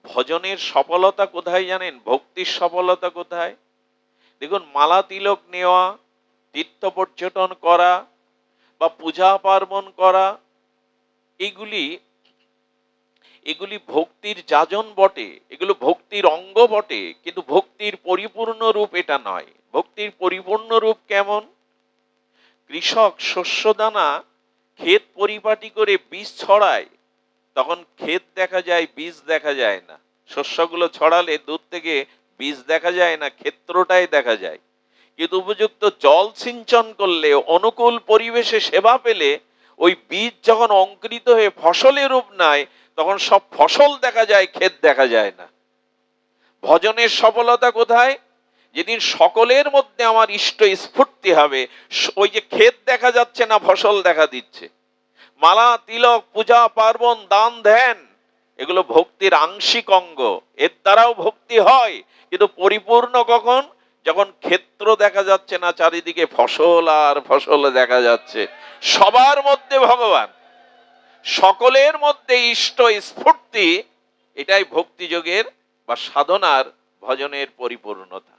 ভজনের সফলতা কোথায় জানেন? ভক্তির সফলতা কোথায়? দেখুন, মালা তিলক নেওয়া, তীর্থ পর্যটন করা বা পূজা পার্বণ করা, এগুলি ভক্তির যাজন বটে, এগুলো ভক্তির অঙ্গ বটে, কিন্তু ভক্তির পরিপূর্ণ রূপ এটা নয়। ভক্তির পরিপূর্ণ রূপ কেমন? কৃষক শস্যদানা ক্ষেত পরিপাটি করে বীজ ছড়ায়, তখন ক্ষেত দেখা যায়, বীজ দেখা যায় না। শস্যগুলো ছড়ালে দূর থেকে বীজ দেখা যায় না, ক্ষেত্রটাই দেখা যায়। কিন্তু উপযুক্ত জল সিঞ্চন করলে, অনুকূল পরিবেশে সেবা পেলে, ওই বীজ যখন অঙ্কুরিত হয়ে ফসলে রূপ নেয়, তখন সব ফসল দেখা যায়, ক্ষেত দেখা যায় না। ভজনের সফলতা কোথায়? যেদিন সকলের মধ্যে আমার ইষ্ট স্ফূর্তি হবে, ওই যে ক্ষেত দেখা যাচ্ছে না, ফসল দেখা দিচ্ছে। মালা তিলক, পূজা পার্বণ, দান ধ্যান, এগুলো ভক্তির আংশিক অঙ্গ, এর দ্বারাও ভক্তি হয়, কিন্তু পরিপূর্ণ কখন? যখন ক্ষেত্র দেখা যাচ্ছে না, চারিদিকে ফসল আর ফসল দেখা যাচ্ছে। সবার মধ্যে ভগবান, সকলের মধ্যে ইষ্ট স্ফূর্তি, এটাই ভক্তিযোগের বা সাধনার, ভজনের পরিপূর্ণতা।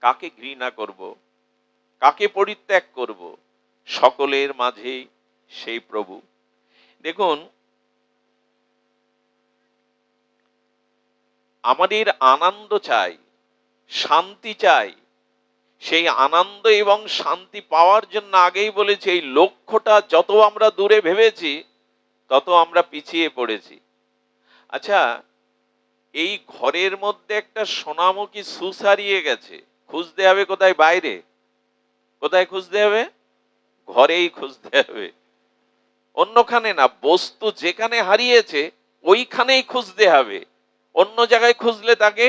কাকে ঘৃণা করব, কাকে পরিত্যাগ করব? সকলের মাঝেই সেই প্রভু। দেখুন, আমাদের আনন্দ চাই, শান্তি চাই। সেই আনন্দ এবং শান্তি পাওয়ার জন্য আগেই বলেছি, এই লক্ষ্যটা যত আমরা দূরে ভেবেছি, তত আমরা পিছিয়ে পড়েছি। আচ্ছা, এই ঘরের মধ্যে একটা সোনামুখী সুস হারিয়ে গেছে, খুঁজতে হবে কোথায়? বাইরে? কোথায় খুঁজতে হবে? ঘরেই খুঁজতে হবে, অন্যখানে না। বস্তু যেখানে হারিয়েছে ওইখানেই খুঁজতে হবে, অন্য জায়গায় খুঁজলে তাকে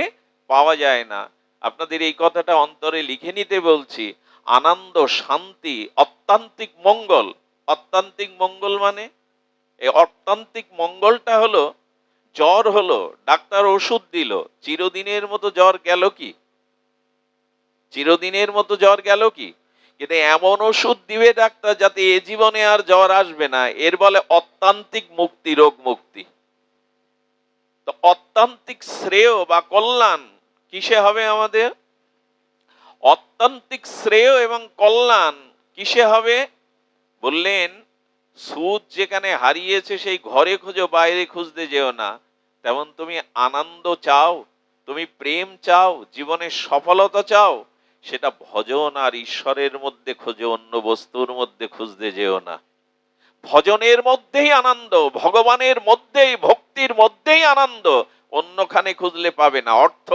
পাওয়া যায় না। আপনাদের এই কথাটা অন্তরে লিখে নিতে বলছি। আনন্দ, শান্তি, অত্যান্তিক মঙ্গল। অত্যান্তিক মঙ্গল মানে, এই অত্যান্তিক মঙ্গলটা হলো, জ্বর হলো, ডাক্তার ওষুধ দিল, চিরদিনের মতো জ্বর গেল কি? চিরদিনের মতো জ্বর গেল কি? কিন্তু এমন ওষুধ দিবে ডাক্তার যাতে এ জীবনে আর জ্বর আসবে না, এর বলে অত্যান্তিক মুক্তি, রোগ মুক্তি। তো অত্যান্তিক শ্রেয় বা কল্যাণ কিসে হবে আমাদের? অত্যান্তিক শ্রেয় এবং কল্যাণ কিসে হবে? বললেন, সুদ যেখানে হারিয়েছে সেই ঘরে খোঁজো, বাইরে খুঁজতে যেও না। তেমন তুমি আনন্দ চাও, তুমি প্রেম চাও, জীবনের সফলতা চাও, সেটা ভজন আর ঈশ্বরের মধ্যে খোঁজো, অন্য বস্তুর মধ্যে খুঁজতে যেও না। ভজনের মধ্যেই আনন্দ, ভগবানের মধ্যেই, ভক্তির মধ্যেই আনন্দ, অন্যখানে খুঁজলে পাবে না। অর্থ,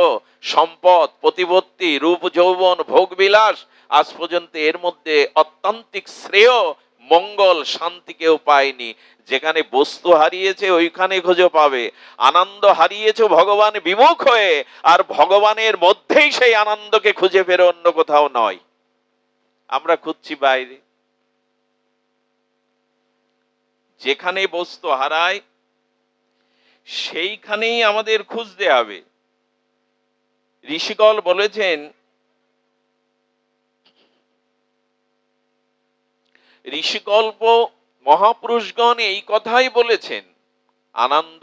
সম্পদ, প্রতিপত্তি, রূপ যৌবন, ভোগ বিলাস, আজ পর্যন্ত এর মধ্যে অত্যান্তিক শ্রেয়, মঙ্গল, শান্তি কেউ পায়নি। যেখানে বস্তু হারিয়েছে ওইখানে খুঁজে পাবে। আনন্দ হারিয়েছে ভগবান বিমুখ হয়ে, আর ভগবানের মধ্যেই সেই আনন্দকে খুঁজে ফেরে, অন্য কোথাও নয়। আমরা খুঁজছি বাইরে। যেখানে বস্তু হারায় সেইখানেই আমাদের খুঁজতে হবে। ঋষিগণ বলেছেন, ঋষিকল্প মহাপুরুষগণ এই কথাই বলেছেন। আনন্দ,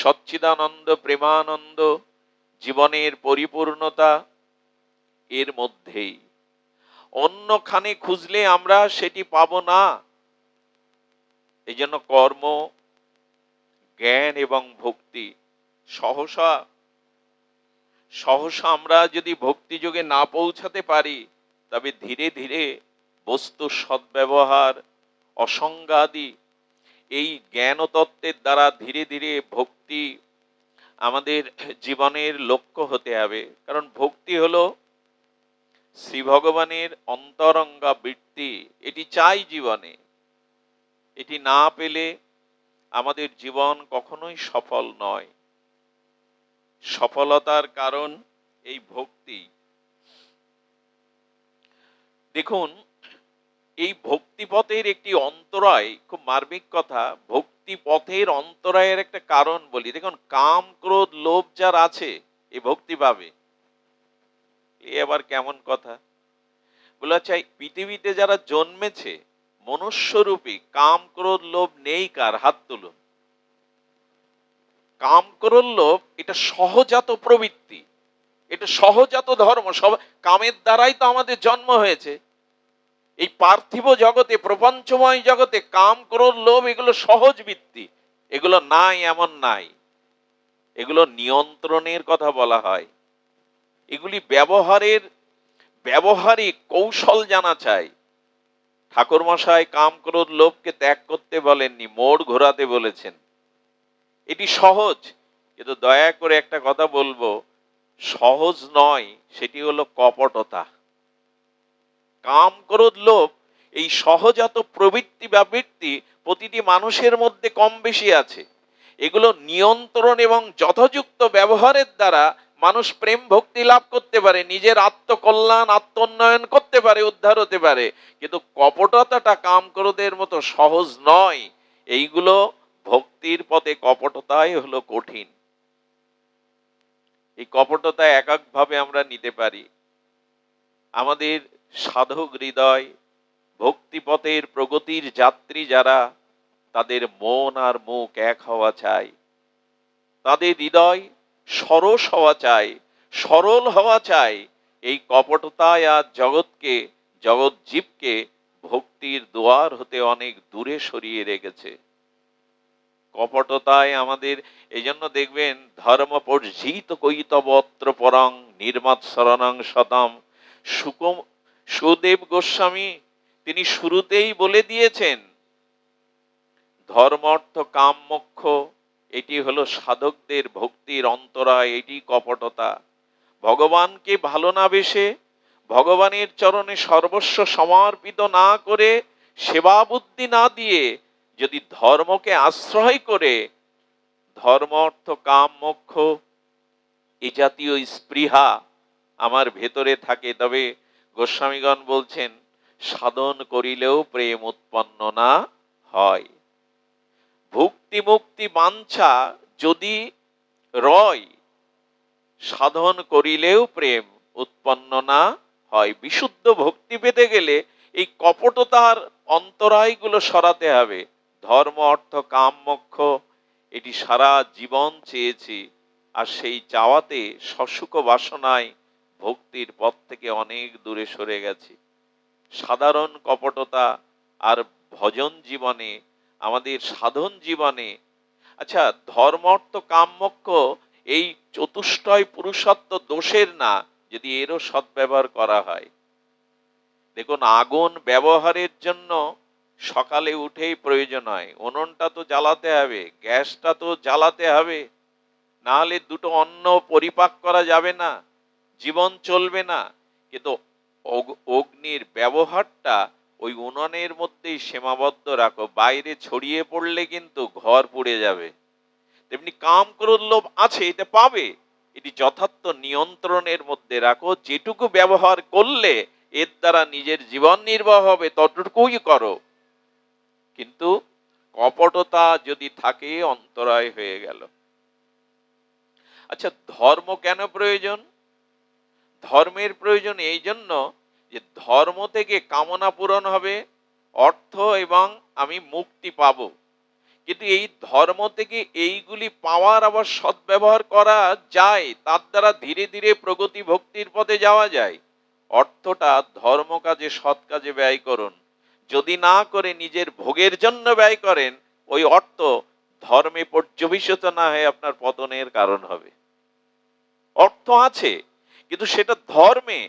সচ্চিদানন্দ, প্রেমানন্দ, জীবনের পরিপূর্ণতা এর মধ্যেই। অন্যখানে খুঁজলে আমরা সেটি পাবো না। এই জন্য কর্ম, জ্ঞান এবং ভক্তি, সহসা আমরা যদি ভক্তি যোগে না পৌঁছাতে পারি, তবে ধীরে ধীরে বস্তু সদ্ব্যবহার, অসংগাদি, এই জ্ঞান তত্ত্বের দ্বারা ধীরে ধীরে ভক্তি আমাদের জীবনের লক্ষ্য হতে হবে। কারণ ভক্তি হলো শ্রী ভগবানের অন্তরঙ্গা বৃত্তি, এটি চাই জীবনে। এটি না পেলে আমাদের জীবন কখনোই সফল নয়। সফলতার কারণ এই ভক্তি। দেখুন, এই ভক্তিপথের একটি অন্তরায়, খুব মার্মিক কথা, ভক্তিপথের অন্তরায়ের একটা কারণ বলি। দেখুন, কাম, ক্রোধ, লোভ যার আছে, এই ভক্তি পাবে। এ আবার কেমন কথা? বলা চাই, পৃথিবীতে যারা জন্মেছে মনুষ্যরূপী, কাম, ক্রোধ, লোভ নেই কার? হাত তুলুন। কাম ক্রোধ লোভ এটা সহজাত প্রবৃত্তি, এটা সহজাত ধর্ম। সব কামের দ্বারাই তো আমাদের জন্ম হয়েছে। এই পার্থিব জগতে, প্রপঞ্চময় জগতে কাম ক্রোধ লোভ এগুলো সহজ বৃত্তি, এগুলো নাই এমন নাই। এগুলো নিয়ন্ত্রণের কথা বলা হয়। এগুলি ব্যবহারিক কৌশল জানা চাই। ঠাকুর মশাই কাম ক্রোধ লোভকে ত্যাগ করতে বলেননি, মোড় ঘোরাতে বলেছেন। এটি সহজ, কিন্তু দয়া করে একটা কথা বলবো, সহজ নয়, সেটি হলো কপটতা। কাম ক্রোধ লোভ এই সহজাত প্রবৃত্তি বা বৃত্তি প্রতিটি মানুষের মধ্যে কম বেশি আছে। এগুলো নিয়ন্ত্রণ এবং যথাযুক্ত ব্যবহারের দ্বারা মানুষ প্রেম ভক্তি লাভ করতে পারে, নিজের আত্মকল্যাণ আত্মোন্নয়ন করতে পারে, উদ্ধার হতে পারে। কিন্তু কপটতাটা কাম ক্রোধের মতো সহজ নয়। এইগুলো ভক্তির পথে কপটতাই হলো কঠিন। এই কপটতা এক একভাবে আমরা নিতে পারি। আমাদের সাধক হৃদয়, ভক্তিপথের প্রগতির যাত্রী যারা, তাদের মন আর মুখ এক হওয়া চাই, তাদের হৃদয় সরস হওয়া চাই, সরল হওয়া চাই। এই কপটতায় আজ জগৎ জীবকে ভক্তির দুয়ার হতে অনেক দূরে সরিয়ে রেখেছে। কপটতায় আমাদের, এই জন্য দেখবেন ধর্ম পর্জিত কৈতবত্র পরং নির্মাত শরণং শতম। সুদেব গোস্বামী তিনি শুরুতেই বলে দিয়েছেন, ধর্ম অর্থ কাম মোক্ষ, এটি হলো সাধকদের ভক্তির অন্তরায়, এটি কপটতা। ভগবানকে ভালো না বেসে, ভগবানের চরণে সর্বস্ব সমর্পিত না করে, সেবা বুদ্ধি না দিয়ে যদি ধর্মকে আশ্রয় করে ধর্ম অর্থ কাম মোক্ষ এ জাতীয় স্পৃহা আমার ভেতরে থাকে, তবে গোস্বামীগণ বলছেন সাধন করিলেও প্রেম উৎপন্ন না হয়। ভক্তি মুক্তি বাঞ্ছা যদি রয়, সাধন করিলেও প্রেম উৎপন্ন না হয়। বিশুদ্ধ ভক্তি পেতে গেলে এই কপটতার অন্তরায়গুলো সরাতে হবে। ধর্ম অর্থ কাম মোক্ষ এটি সারা জীবন চেয়েছি, আর সেই চাওয়াতে সসুখ বাসনায় ভক্তির পথ থেকে অনেক দূরে সরে গেছি। সাধারণ কপটতা আর ভজন জীবনে, আমাদের সাধন জীবনে, আচ্ছা ধর্ম অর্থ কাম মোক্ষ এই চতুষ্টয় পুরুষত্ব দোষের না, যদি এরও সদ্ব্যবহার করা হয়। দেখুন, আগুন ব্যবহারের জন্য সকালে উঠেই প্রয়োজন হয়, উনুনটা তো জ্বালাতে হবে, গ্যাসটা তো জ্বালাতে হবে, না হলে দুটো অন্ন পরিপাক করা যাবে না, জীবন চলবে না। কিন্তু অগ্নির ব্যবহারটা ওই উনুনের মধ্যেই সীমাবদ্ধ রাখো, বাইরে ছড়িয়ে পড়লে কিন্তু ঘর পুড়ে যাবে। তেমনি কাম ক্রোধ লোভ আছে, এটা পাবে, এটি যথার্থ নিয়ন্ত্রণের মধ্যে রাখো। যেটুকু ব্যবহার করলে এর দ্বারা নিজের জীবন নির্বাহ হবে ততটুকুই করো। কিন্তু কপটতা যদি থাকে অন্তরায় হয়ে গেল। আচ্ছা, ধর্ম কেন প্রয়োজন? ধর্মের প্রয়োজন এই জন্য যে ধর্ম থেকে কামনা পূরণ হবে, অর্থ এবং আমি মুক্তি পাব। কিন্তু এই ধর্ম থেকে এইগুলি পাওয়ার আবার সদ্ব্যবহার করা যায়, তার দ্বারা ধীরে ধীরে প্রগতি ভক্তির পথে যাওয়া যায়। অর্থটা ধর্ম কাজে সৎ কাজে ব্যয় করুন, যদি না করে নিজের ভোগের জন্য ব্যয় করেন, ওই অর্থ ধর্মে পর্যবেসিত না হয়ে আপনার পতনের কারণ হবে। অর্থ আছে, কিন্তু সেটা ধর্মে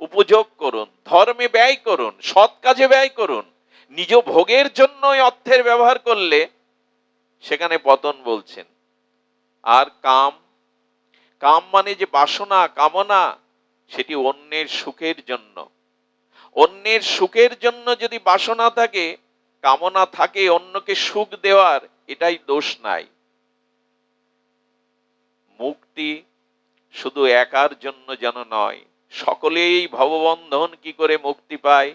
উপযোগ করুন, ধর্মে ব্যয় করুন, সৎ কাজে ব্যয় করুন। নিজ ভোগের জন্য অর্থের ব্যবহার করলে সেখানে পতন বলছেন। আর কাম, কাম মানে যে বাসনা কামনা, সেটি অন্যের সুখের জন্য। অন্যের সুখের জন্য যদি বাসনা থাকে, কামনা থাকে অন্যকে সুখ দেওয়ার, এটাই দোষ নাই। মুক্তি শুধু একার জন্য যেন নয়, সকলেই ভববন্ধন কি করে মুক্তি পায়,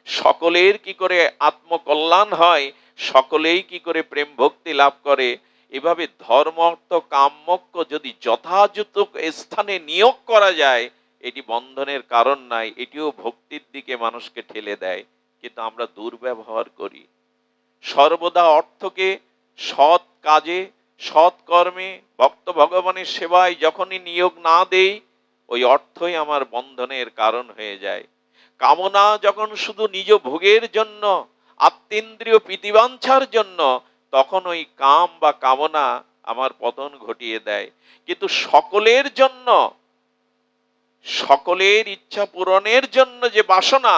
সকলের কি করে আত্মকল্যাণ হয়, সকলেই কি করে প্রেম ভক্তি লাভ করে, এভাবে ধর্ম অর্থ কাম মোক্ষ যদি যথাযথ স্থানে নিয়োগ করা যায়, এটি বন্ধনের কারণ নাই, এটিও ভক্তির দিকে মানুষকে ঠেলে দেয়। কিন্তু আমরা দুর্ব্যবহার করি, সর্বদা অর্থকে সৎ কাজে সৎকর্মে ভক্ত ভগবানের সেবায় যখনই নিয়োগ না দেই, ওই অর্থই আমার বন্ধনের কারণ হয়ে যায়। কামনা যখন শুধু নিজ ভোগের জন্য, আত্মেন্দ্রিয় প্রীতিবাঞ্ছার জন্য, তখন ওই কাম বা কামনা আমার পতন ঘটিয়ে দেয়। কিন্তু সকলের জন্য, সকলের ইচ্ছা পূরণের জন্য যে বাসনা,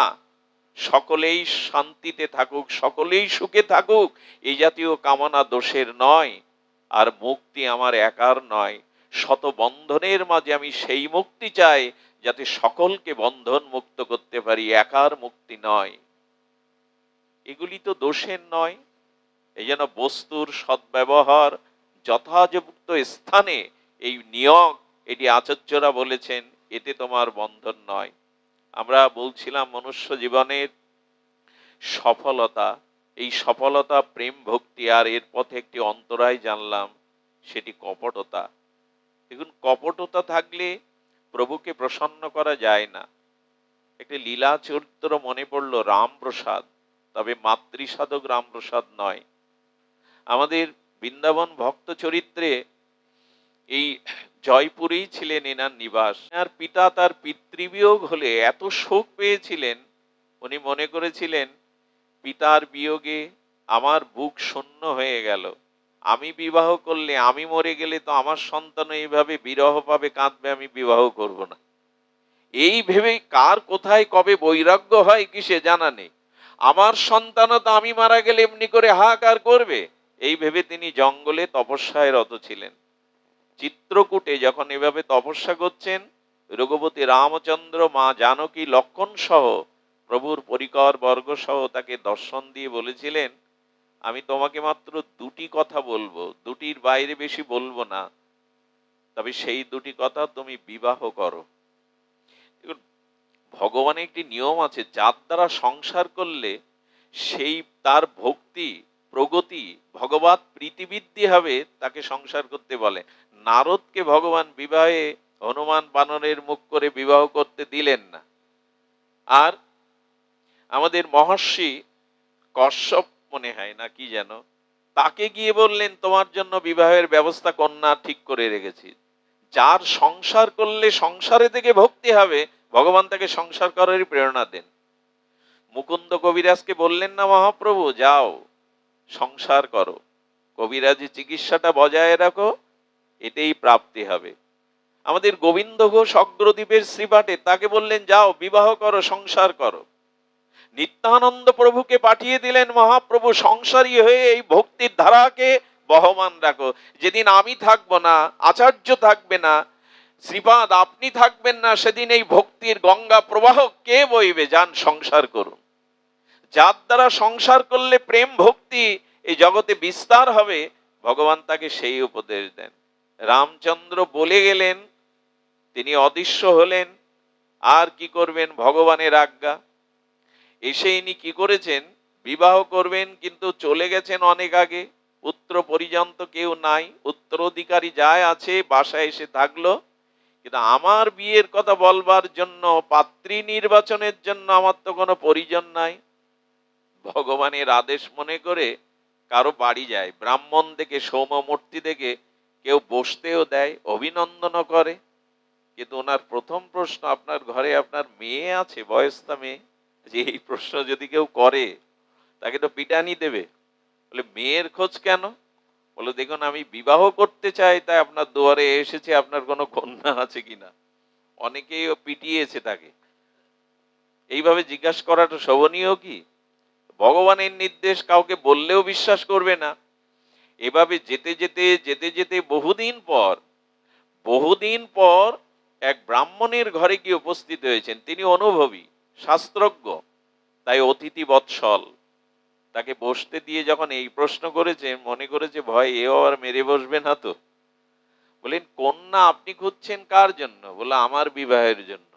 সকলেই শান্তিতে থাকুক, সকলেই সুখে থাকুক, এই জাতীয় কামনা দোষের নয়। আর মুক্তি আমার একার নয়, শত বন্ধনের মাঝে আমি সেই মুক্তি চাই যাতে সকলকে বন্ধন মুক্ত করতে পারি, একার মুক্তি নয়। এগুলি তো দোষের নয়। এই জন্য বস্তুর সদ্ব্যবহার, যথাযুক্ত স্থানে এই নিয়োগ, এটি আচার্যরা বলেছেন, এতে তোমার বন্ধন নয়। আমরা বলছিলাম মনুষ্য জীবনের সফলতা, এই সফলতা প্রেম ভক্তি, আর এর পথে একটি অন্তরায় জানলাম, সেটি কপটতা। দেখুন, কপটতা থাকলে প্রভুকে প্রসন্ন করা যায় না। একটি লীলা চরিত্র মনে পড়ল, রামপ্রসাদ, তবে মাতৃসাধক রামপ্রসাদ নয়। আমাদের বৃন্দাবন ভক্ত চরিত্রে এই জয়পুরেই ছিলেন এনার নিবাস। আর পিতা তার পিতৃবিয়োগ হলে এত শোক পেয়েছিলেন, উনি মনে করেছিলেন পিতার বিয়োগে আমার বুক শূন্য হয়ে গেল, আমি বিবাহ করলে, আমি মরে গেলে তো আমার সন্তান এইভাবে বিরহ পাবে, কাঁদবে, আমি বিবাহ করব না। এই ভেবে কার কোথায় কবে বৈরাগ্য হয় কিসে জানা নেই। আমার সন্তানও তো আমি মারা গেলে এমনি করে হাহাকার করবে, এই ভেবে তিনি জঙ্গলে তপস্যায় রত ছিলেন। চিত্রকূটে যখন এভাবে তপস্যা করছেন, রঘুপতি রামচন্দ্র, মা জানকী, লক্ষণ সহ প্রভুর পরিকর বর্গ সহ তাকে দর্শন দিয়ে বলেছিলেন, আমি তোমাকে মাত্র দুটি কথা বলবো, দুটির বাইরে বেশি বলবো না, তবে সেই দুটি কথা তুমি বিবাহ করো। ভগবানের একটি নিয়ম আছে, যার দ্বারা সংসার করলে সেই তার ভক্তি, প্রগতি, ভগবত প্রীতিবৃদ্ধি হবে, তাকে সংসার করতে বলে। নারদকে ভগবান বিবাহে হনুমান বানরের মুখ করে বিবাহ করতে দিলেন না। আর আমাদের মহর্ষি কশ্যপ মনে হয় না কি যেন, তাকে গিয়ে বললেন, তোমার জন্য বিবাহের ব্যবস্থা কন্যা ঠিক করে রেখেছি। যার সংসার করলে সংসারে থেকে ভক্তি হবে, ভগবান তাকে সংসার করারই প্রেরণা দেন। মুকুন্দ কবিরাজকে বললেন না মহাপ্রভু, যাও সংসার করো, কবিরাজি চিকিৎসাটা বজায় রাখো, এতেই প্রাপ্তি হবে। আমাদের গোবিন্দ ঘোষ অগ্রদ্বীপের শ্রীপাঠে, তাকে বললেন, যাও বিবাহ করো, সংসার করো। নিত্যানন্দ প্রভুকে পাঠিয়ে দিলেন মহাপ্রভু, সংসারী হয়ে এই ভক্তির ধারাকে বহমান রাখো। যেদিন আমি থাকবো না, আচার্য থাকবে না, শ্রীপাদ আপনি থাকবেন না, সেদিন এই ভক্তির গঙ্গা প্রবাহ কে বইবে? যান সংসার করুন। যার দ্বারা সংসার করলে প্রেম ভক্তি এই জগতে বিস্তার হবে, ভগবান তাকে সেই উপদেশ দেন। রামচন্দ্র বলে গেলেন, তিনি অদৃশ্য হলেন, আর কি করবেন? ভগবানের আজ্ঞা। এসে ইনি কি করেছেন? বিবাহ করবেন, কিন্তু চলে গেছেন অনেক আগে, পুত্র পরিজন্ত কেউ নাই, উত্তরাধিকারী যায় আছে, বাসায় এসে থাকলো, কিন্তু আমার বিয়ের কথা বলবার জন্য, পাত্রী নির্বাচনের জন্য আমার তো কোনো পরিজন নাই। ভগবানের আদেশ মনে করে কারো বাড়ি যায়, ব্রাহ্মণ দেখে, সৌম্যমূর্তি দেখে কেউ বসতেও দেয়, অভিনন্দনও করে। কিন্তু ওনার প্রথম প্রশ্ন, আপনার ঘরে আপনার মেয়ে আছে, বয়স্তা মেয়ে? যে এই প্রশ্ন যদি কেউ করে, তাকে তো পিটানি দেবে। বলে, মেয়ের খোঁজ কেন? বলে, দেখুন আমি বিবাহ করতে চাই, তাই আপনার দুয়ারে এসেছে, আপনার কোনো কন্যা আছে কিনা। অনেকেই পিটিয়েছে তাকে। এইভাবে জিজ্ঞাসা করাটা শোভনীয় কি? ভগবানের নির্দেশ কাউকে বললেও বিশ্বাস করবে না। এভাবে যেতে যেতে যেতে যেতে বহুদিন পর এক ব্রাহ্মণের ঘরে গিয়ে উপস্থিত হয়েছেন। তিনি অনুভবী, শাস্ত্রজ্ঞ, তাই অতিথি বৎসল। তাকে বসতে দিয়ে যখন এই প্রশ্ন করেছে, মনে করেছে ভয় এও আবার মেরে বসবে না তো। বলেন, কন্যা আপনি খুঁজছেন কার জন্য? বলে, আমার বিবাহের জন্য।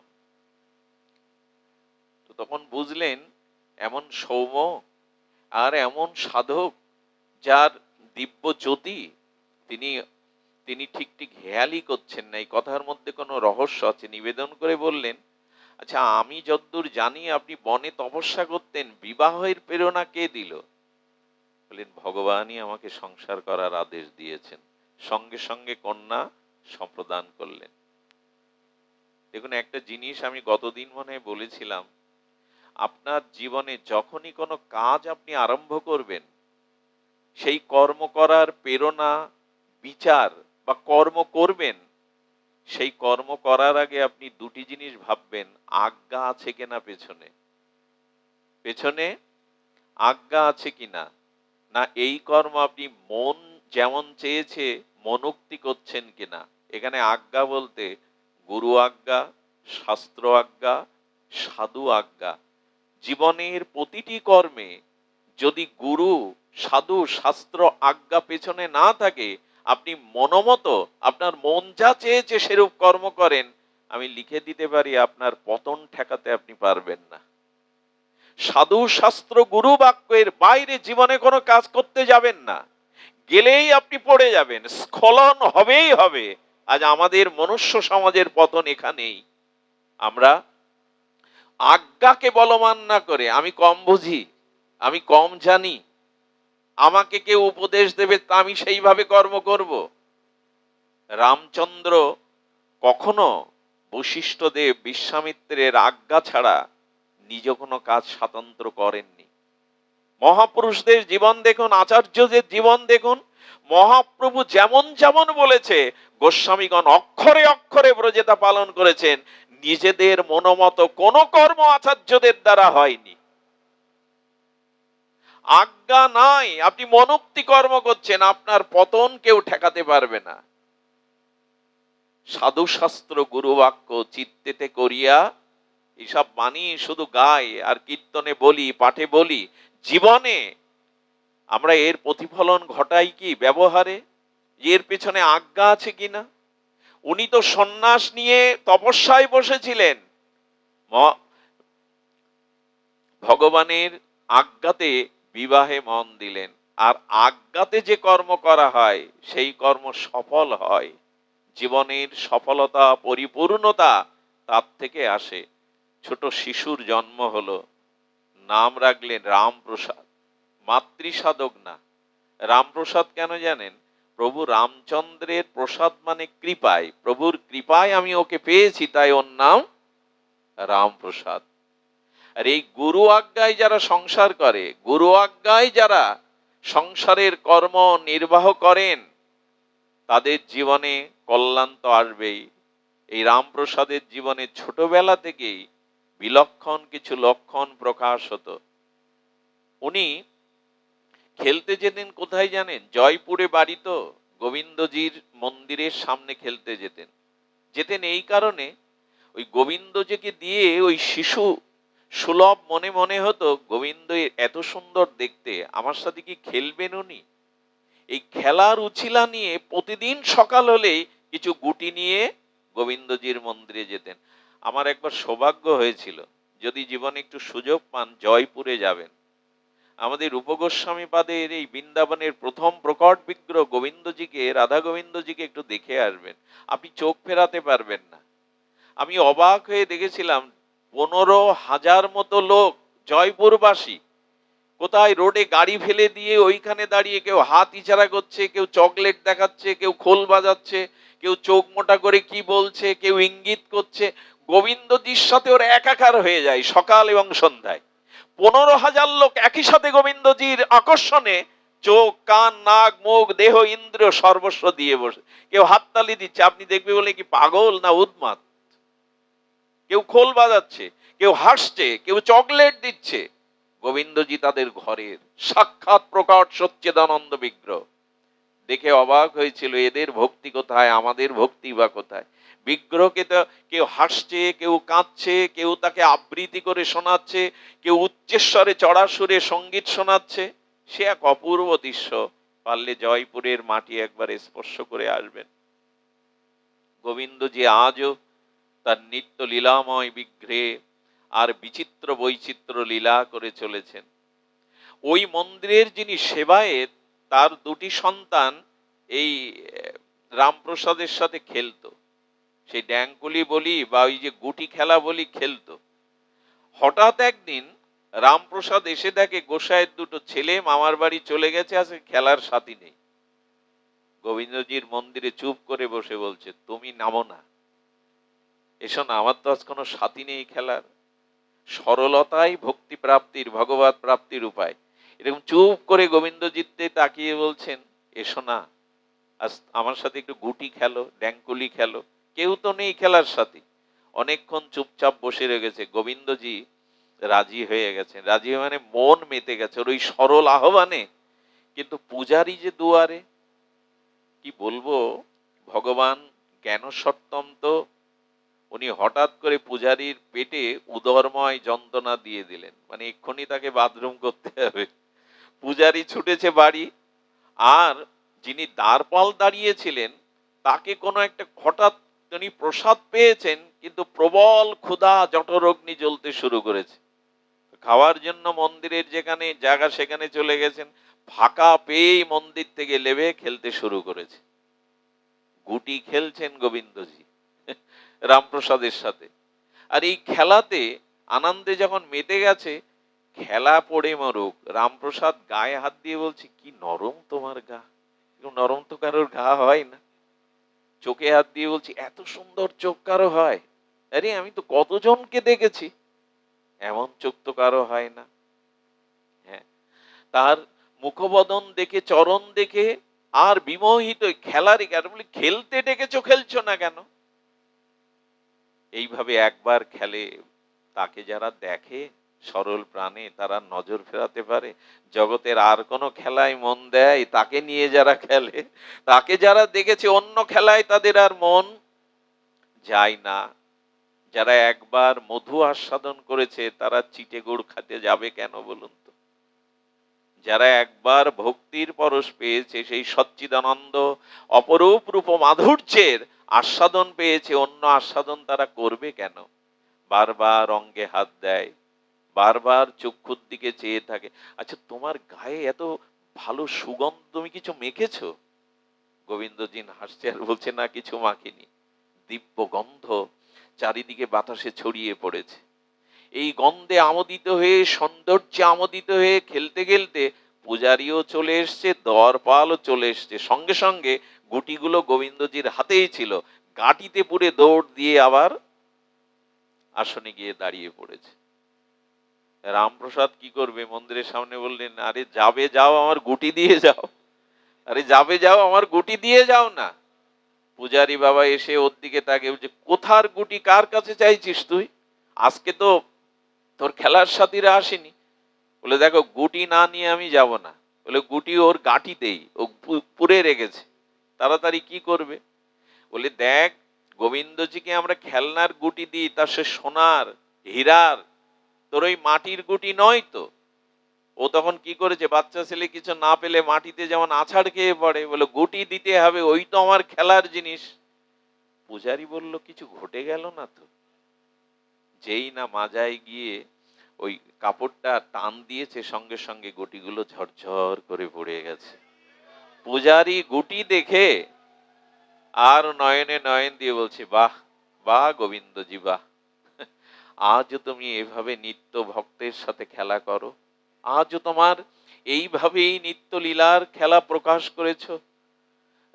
তো তখন বুঝলেন, এমন সৌম্য আর এমন সাধক, যার দিব্য জ্যোতি, তিনি তিনি ঠিক ঠিক হেয়ালি করছেন না, এই কথার মধ্যে কোনো রহস্য আছে। নিবেদন করে বললেন, আচ্ছা আমি যতদূর জানি আপনি বনে তপস্যা করতেন, বিবাহের প্রেরণা কে দিল? বললেন, ভগবানই আমাকে সংসার করার আদেশ দিয়েছেন। সঙ্গে সঙ্গে কন্যা সম্প্রদান করলেন। দেখুন, একটা জিনিস আমি গতদিন মনে হয় বলেছিলাম, আপনার জীবনে যখনই কোনো কাজ আপনি আরম্ভ করবেন, সেই কর্ম করার প্রেরণা, বিচার বা কর্ম করবেন, সেই কর্ম করার আগে আপনি দুটি জিনিস ভাববেন, আজ্ঞা আছে কিনা পেছনে, পেছনে আজ্ঞা আছে কিনা, না এই কর্ম আপনি মন যেমন চেয়েছে মনোক্তি করছেন কিনা। এখানে আজ্ঞা বলতে গুরু আজ্ঞা, শাস্ত্র আজ্ঞা, সাধু আজ্ঞা। জীবনের প্রতিটি কর্মে যদি গুরু, সাধু, শাস্ত্র আজ্ঞা পেছনে না থাকে, আপনি মনোমতো আপনার মন যা চেয়েছে সেরূপ কর্ম করেন, আমি লিখে দিতে পারি আপনার পতন ঠেকাতে আপনি পারবেন না। সাধু, শাস্ত্র, গুরু বাক্যের বাইরে জীবনে কোনো কাজ করতে যাবেন না, গেলেই আপনি পড়ে যাবেন, স্খলন হবেই হবে। আজ আমাদের মনুষ্য সমাজের পতন এখানেই। আমরা আজ্ঞাকে বলমান না করে, আমি কম বুঝি, আমি কম জানি, আমাকে কেউ উপদেশ দেবে তা আমি সেইভাবে কর্ম করব। রামচন্দ্র কখনো বশিষ্ঠদেব, বিশ্বামিত্রের আজ্ঞা ছাড়া নিজ কোনো কাজ স্বতন্ত্র করেননি। মহাপুরুষদের জীবন দেখুন, আচার্যদের জীবন দেখুন, মহাপ্রভু যেমন যেমন বলেছে গোস্বামীগণ অক্ষরে অক্ষরে ব্রজে তা পালন করেছেন। নিজেদের মনোমত কোনো কর্ম আচার্যদের দ্বারা হয়নি। আজ্ঞা নাই, আপনি মনোক্তি কর্ম করছেন, আপনার পতন কেউ ঠেকাতে পারবে না। সাধু শাস্ত্র গুরু বাক্য চিত্তেতে করিয়া, এসব মানি শুধু গাই আর কীর্তনে বলি, পাঠে বলি, জীবনে আমরা এর প্রতিফলন ঘটাই কি ব্যবহারে? এর পেছনে আজ্ঞা আছে কিনা? উনি তো সন্ন্যাস নিয়ে তপস্যায় বসেছিলেন, ভগবানের আজ্ঞাতে বিবাহে মন দিলেন। আর আজ্ঞাতে যে কর্ম করা হয় সেই কর্ম সফল হয়। জীবনের সফলতা, পরিপূর্ণতা তার থেকে আসে। ছোট শিশুর জন্ম হলো, নাম রাখলেন রামপ্রসাদ, মাতৃসাধক না। রামপ্রসাদ কেন জানেন? প্রভু রামচন্দ্রের প্রসাদ মানে কৃপায়, প্রভুর কৃপায় আমি ওকে পেয়েছি, তাই ওর নাম রামপ্রসাদ। আর এই গুরু আজ্ঞায় যারা সংসার করে, গুরু আজ্ঞায় যারা সংসারের কর্ম নির্বাহ করেন, তাদের জীবনে কল্যাণ তো আসবেই। এই রামপ্রসাদের জীবনে ছোটবেলা থেকেই বিলক্ষণ কিছু লক্ষণ প্রকাশ হতো। উনি খেলতে যেতেন কোথায় জানেন? জয়পুরে বাড়ি তো, গোবিন্দজির মন্দিরের সামনে খেলতে যেতেন। যেতেন এই কারণে, ওই গোবিন্দজিকে দিয়ে ওই শিশু সুলভ মনে মনে হতো, গোবিন্দ এত সুন্দর দেখতে, আমার সাথে কি খেলবেন উনি? এই খেলার উছিলা নিয়ে প্রতিদিন সকাল হলেই কিছু গুটি নিয়ে গোবিন্দজির মন্দিরে যেতেন। আমার একবার সৌভাগ্য হয়েছিল, যদি জীবনে একটু সুযোগ পান জয়পুরে যাবেন, আমাদের রূপগোস্বামী পাদের এই বৃন্দাবনের প্রথম প্রকট বিগ্রহ গোবিন্দজিকে, রাধা গোবিন্দজিকে একটু দেখে আসবেন, আপনি চোখ ফেরাতে পারবেন না। আমি অবাক হয়ে দেখেছিলাম 15,000 মতো লোক, জয়পুরবাসী, কোথায় রোডে গাড়ি ফেলে দিয়ে ওইখানে দাঁড়িয়ে কেউ হাত ইশারা করছে, কেউ চকলেট দেখাচ্ছে, কেউ খোল বাজাচ্ছে, কেউ চোখ মোটা করে কি বলছে, কেউ ইঙ্গিত করছে। গোবিন্দজির সাথে ওরা একাকার হয়ে যায় সকাল এবং সন্ধ্যায়। 15,000 লোক একই সাথে গোবিন্দজির আকর্ষণে চোখ, কান, নাক, মুখ, দেহ, ইন্দ্রিয় সর্বস্ব দিয়ে বসে। কেউ হাততালি দিচ্ছে, আপনি দেখবে বলে কি পাগল না উন্মাদ? কেউ খোল বাজাচ্ছে, কেউ হাসছে, কেউ চকলেট দিচ্ছে। গোবিন্দজি তাদের ঘরের সাক্ষাৎ প্রকট সচ্চিদানন্দ বিগ্রহ। দেখে অবাক হয়েছিল, এদের ভক্তি কোথায়, আমাদের ভক্তি বা কোথায়? বিগ্রহকে তো কেউ হাসছে, কেউ কাঁদছে, কেউ তাকে আবৃত্তি করে শোনাচ্ছে, কেউ উচ্চস্বরে চড়া সুরে সঙ্গীত শোনাচ্ছে। সে এক অপূর্ব দৃশ্য। পারলে জয়পুরের মাটি একবার স্পর্শ করে আসবেন। গোবিন্দজি আজও তার নিত্য লীলাময় বিগ্রহে আর বিচিত্র বৈচিত্র্য লীলা করে চলেছেন। ওই মন্দিরের যিনি সেবায়েত, তার দুটি সন্তান এই রামপ্রসাদের সাথে খেলতো। সেই ড্যাঙ্কুলি বলি বা ওই যে গুটি খেলা বলি খেলতো। হঠাৎ একদিন রামপ্রসাদ এসে দেখে গোসাইয়ের দুটো ছেলে মামার বাড়ি চলে গেছে, আজকে খেলার সাথী নেই। গোবিন্দজির মন্দিরে চুপ করে বসে বলছে, তুমি নামো না, এসো না, আমার তো আজ কোনো সাথী নেই খেলার। সরলতাই ভক্তি প্রাপ্তির, ভগবত প্রাপ্তির উপায়। এরকম চুপ করে গোবিন্দজিতে তাকিয়ে বলছেন, এসো না, আজ আমার সাথে একটু গুটি খেলো, ড্যাঙ্কুলি খেলো। কেউ তো নেই খেলার সাথী। অনেকক্ষণ চুপচাপ বসে রেখেছে। গোবিন্দজি রাজি হয়ে গেছেন, রাজি মানে মন মেতে গেছে ওর ওই সরল আহ্বানে। কিন্তু পূজারি যে দুয়ারে, কি বলবো, ভগবান জ্ঞান সত্তম তো, উনি হঠাৎ করে পূজারীর পেটে উদরময় যন্ত্রণা দিয়ে দিলেন, মানে এক্ষুনি তাকে বাথরুম করতে হবে। পূজারী ছুটেছে বাড়ি, আর যিনি দ্বারপাল দাঁড়িয়েছিলেন তাকে কোনো একটা হঠাৎ তিনি প্রসাদ পেয়েছেন, কিন্তু প্রবল ক্ষুধা জঠরগ্নি জ্বলতে শুরু করেছে। খাওয়ার জন্য মন্দিরের যেখানে জায়গা সেখানে চলে গেছেন, ফাঁকা পেয়েই মন্দির থেকে লেবে খেলতে শুরু করেছে। গুটি খেলছেন গোবিন্দজি রামপ্রসাদের সাথে। আর এই খেলাতে আনন্দে যখন মেতে গেছে, খেলা পড়ে মরুক, রামপ্রসাদ গায়ে হাত দিয়ে বলছে, কি নরম তোমার গা, নরম তো কারোর গা হয় না। চোখে হাত দিয়ে বলছি, এত সুন্দর চোখ কারো হয়? আরে আমি তো কতজনকে দেখেছি, এমন চোখ তো কারো হয় না। হ্যাঁ, তার মুখবদন দেখে, চরণ দেখে আর বিমোহিত খেলারই কেন, বলি খেলতে ডেকেছো, খেলছো না কেন? এইভাবে একবার খেলে, তাকে যারা দেখে সরল প্রাণে তারা নজর ফেরাতে পারে। জগতের আর কোনো খেলায় মন দেয় তাকে নিয়ে যারা খেলে, তাকে যারা দেখেছে অন্য খেলায় তাদের আর মন যায় না। যারা একবার মধু আস্বাদন করেছে তারা চিটে গুড় খেতে যাবে কেন বলুন তো? যারা একবার ভক্তির পরশ পেয়েছে, সেই সচ্চিদানন্দ অপরূপ রূপ মাধুর্যের আস্বাদন পেয়েছে, অন্য আস্বাদন তারা করবে কেন? বারবার অঙ্গে হাত দেয়, বারবার চক্ষুর দিকে চেয়ে থাকে। আচ্ছা, তোমার গায়ে এত ভালো সুগন্ধ, তুমি কিছু মেখেছো? গোবিন্দজি হাসছে আর বলছে, না, কিছু মাখিনি। দিব্য গন্ধ চারিদিকে বাতাসে ছড়িয়ে পড়েছে। এই গন্ধে আমোদিত হয়ে, সৌন্দর্যে আমোদিত হয়ে খেলতে খেলতে পূজারীও চলে এসছে, দ্বারপালও চলে এসছে। সঙ্গে সঙ্গে গুটিগুলো গোবিন্দজির হাতেই ছিল, গাটিতে পুরে দৌড় দিয়ে আবার আসনে গিয়ে দাঁড়িয়ে পড়েছে। রামপ্রসাদ কি করবে, মন্দিরের সামনে বললেন, আরে যাবে যাও, আমার গুটি দিয়ে যাও। আরে যাবে যাও, আমার গুটি দিয়ে যাও না। পূজারি বাবা এসে ওর দিকে তাকে বলছে, কোথার গুটি কার কাছে চাইছিস তুই? আজকে তো তোর খেলার সাথীরা আসেনি। বলে, দেখো, গুটি না নিয়ে আমি যাব না। বলে, গুটি ওর গাঁটিতেই, ও পুরে রেখেছে, তাড়াতাড়ি কি করবে? বলে, দেখ, গোবিন্দজিকে আমরা খেলনার গুটি দিই, তা সে সোনার, হীরার, তোর ওই মাটির গুটি নয় তো। ও তখন কি করেছে, বাচ্চা ছেলে কিছু না পেলে মাটিতে যেমন আছাড় খেয়ে পড়ে, বলে গুটি দিতে হবে, ওই তো আমার খেলার জিনিস। পূজারি বলল, কিছু ঘটে গেল না তো? যেই না মাজায় গিয়ে ওই কাপড়টা টান দিয়েছে, সঙ্গে সঙ্গে গুটিগুলো ঝরঝর করে পড়ে গেছে। পূজারি গুটি দেখে আর নয়নে নয়ন দিয়ে বলছে, বাহ বাহ গোবিন্দজি, বাহ, আজও তুমি এভাবে নিত্য ভক্তের সাথে খেলা করো, আজও তোমার এইভাবেই নিত্য লীলার খেলা প্রকাশ করেছো।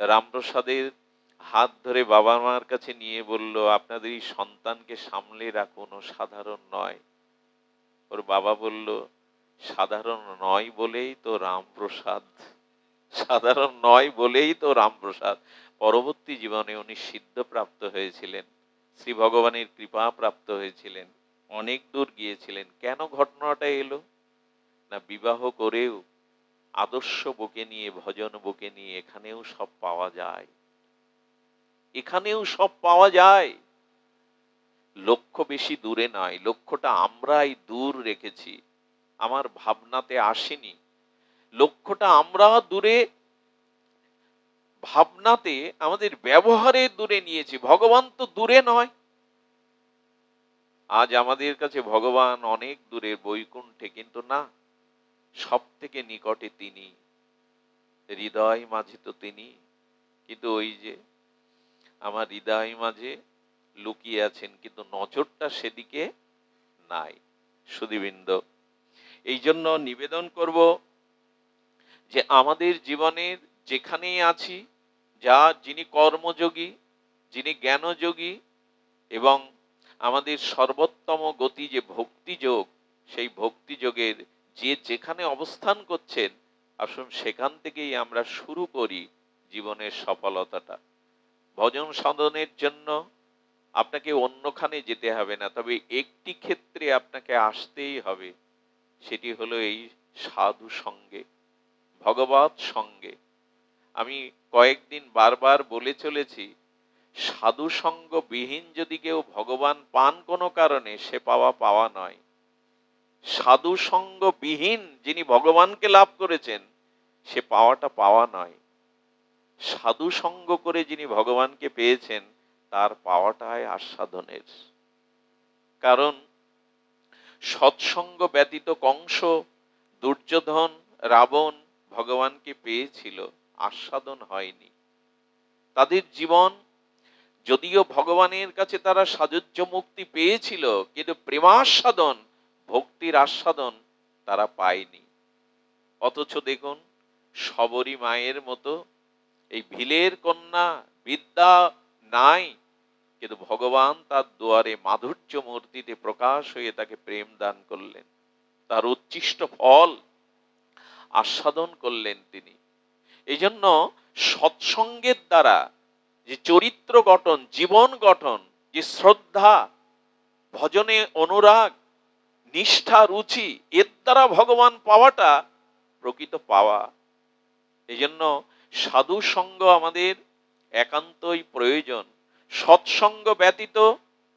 রামপ্রসাদের হাত ধরে বাবা মার কাছে নিয়ে বলল, আপনাদের এই সন্তানকে সামলে রাখুন, ও সাধারণ নয়। ওর বাবা বলল, সাধারণ নয় বলেই তো রামপ্রসাদ, সাধারণ নয় বলেই তো রামপ্রসাদ। পরবর্তী জীবনে উনি সিদ্ধ প্রাপ্ত হয়েছিলেন, শ্রী ভগবানের কৃপা প্রাপ্ত হয়েছিলেন, অনেক দূর গিয়েছিলেন। কেন ঘটনাটা এলো না, বিবাহ করেও আদর্শ বুকে নিয়ে, ভজন বুকে নিয়ে এখানেও সব পাওয়া যায়, এখানেও সব পাওয়া যায়। লক্ষ্য বেশি দূরে নয়, লক্ষ্যটা আমরাই দূর রেখেছি, আমার ভাবনাতে আসেনি। লক্ষ্যটা আমরা দূরে, ভাবনাতে, আমাদের ব্যবহারে দূরে নিয়েছি। ভগবান তো দূরে নয়। আজ আমাদের কাছে ভগবান অনেক দূরে, বৈকুণ্ঠে, কিন্তু না, সব থেকে নিকটে তিনি, হৃদয় মাঝে তো তিনি। কিন্তু ওই যে আমার হৃদয় মাঝে লুকিয়ে আছেন, কিন্তু নজরটা সেদিকে নাই। সুধীবৃন্দ, এই জন্য নিবেদন করব যে আমাদের জীবনের যেখানেই আছি, যিনি কর্মযোগী, যিনি জ্ঞানযোগী, এবং আমাদের সর্বোত্তম গতি যে ভক্তিযোগ, সেই ভক্তিযোগের যে যেখানে অবস্থান করছেন, আসুন সেখান থেকেই আমরা শুরু করি জীবনের সফলতাটা। ভজন সাধনের জন্য আপনাকে অন্যখানে যেতে হবে না, তবে একটি ক্ষেত্রে আপনাকে আসতেই হবে, সেটি হলো এই সাধু সঙ্গে, ভগবৎ সঙ্গে। আমি কয়েকদিন বারবার বলে চলেছি, সাধু সঙ্গ বিহীন যদি কেউ ভগবান পান কোনো কারণে, সে পাওয়া পাওয়া নয়। সাধু সঙ্গ বিহীন যিনি ভগবানকে লাভ করেছেন, সে পাওয়াটা পাওয়া নয়। সাধু সঙ্গ করে যিনি ভগবানকে পেয়েছেন, তার পাওয়াটাই আস্বাদনের। কারণ সৎসঙ্গ ব্যতীত কংস, দুর্যোধন, রাবণ ভগবানকে পেয়েছিল, আস্বাদন হয়নি। তাদের জীবন, যদিও ভগবানের কাছে তারা সাযুজ্য মুক্তি পেয়েছিল, কিন্তু প্রেমাস্বাদন, ভক্তির আস্বাদন তারা পায়নি। অথচ দেখুন, শবরী মায়ের মতো এই ভিলের কন্যা, বিদ্যা নাই, কিন্তু ভগবান তার দুয়ারে মাধুর্য মূর্তিতে প্রকাশ হয়ে তাকে প্রেম দান করলেন, তার উচ্ছিষ্ট ফল আস্বাদন করলেন তিনি। এই জন্য সৎসঙ্গের দ্বারা যে চরিত্র গঠন, জীবন গঠন, যে শ্রদ্ধা, ভজনে অনুরাগ, নিষ্ঠা, রুচি, এর দ্বারা ভগবান পাওয়াটা প্রকৃত পাওয়া। এই জন্য সাধু সঙ্গ আমাদের একান্তই প্রয়োজন। সৎসঙ্গ ব্যতীত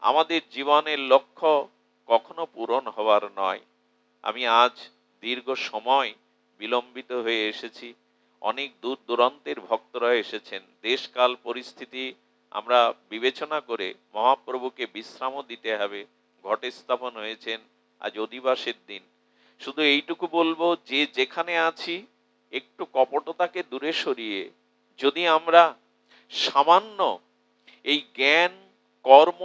আমাদের জীবনের লক্ষ্য কখনো পূরণ হওয়ার নয়। আমি আজ দীর্ঘ সময় বিলম্বিত হয়ে এসেছি, অনেক দূর দূরান্তের ভক্তরা এসেছেন। দেশকাল পরিস্থিতি আমরা বিবেচনা করে মহাপ্রভুকে বিশ্রামও দিতে হবে, ঘটে স্থাপন হয়েছেন, আজ অধিবাসের দিন। শুধু এইটুকু বলবো, যে যেখানে আছি একটু কপটতাকে দূরে সরিয়ে যদি আমরা সামান্য এই জ্ঞান, কর্ম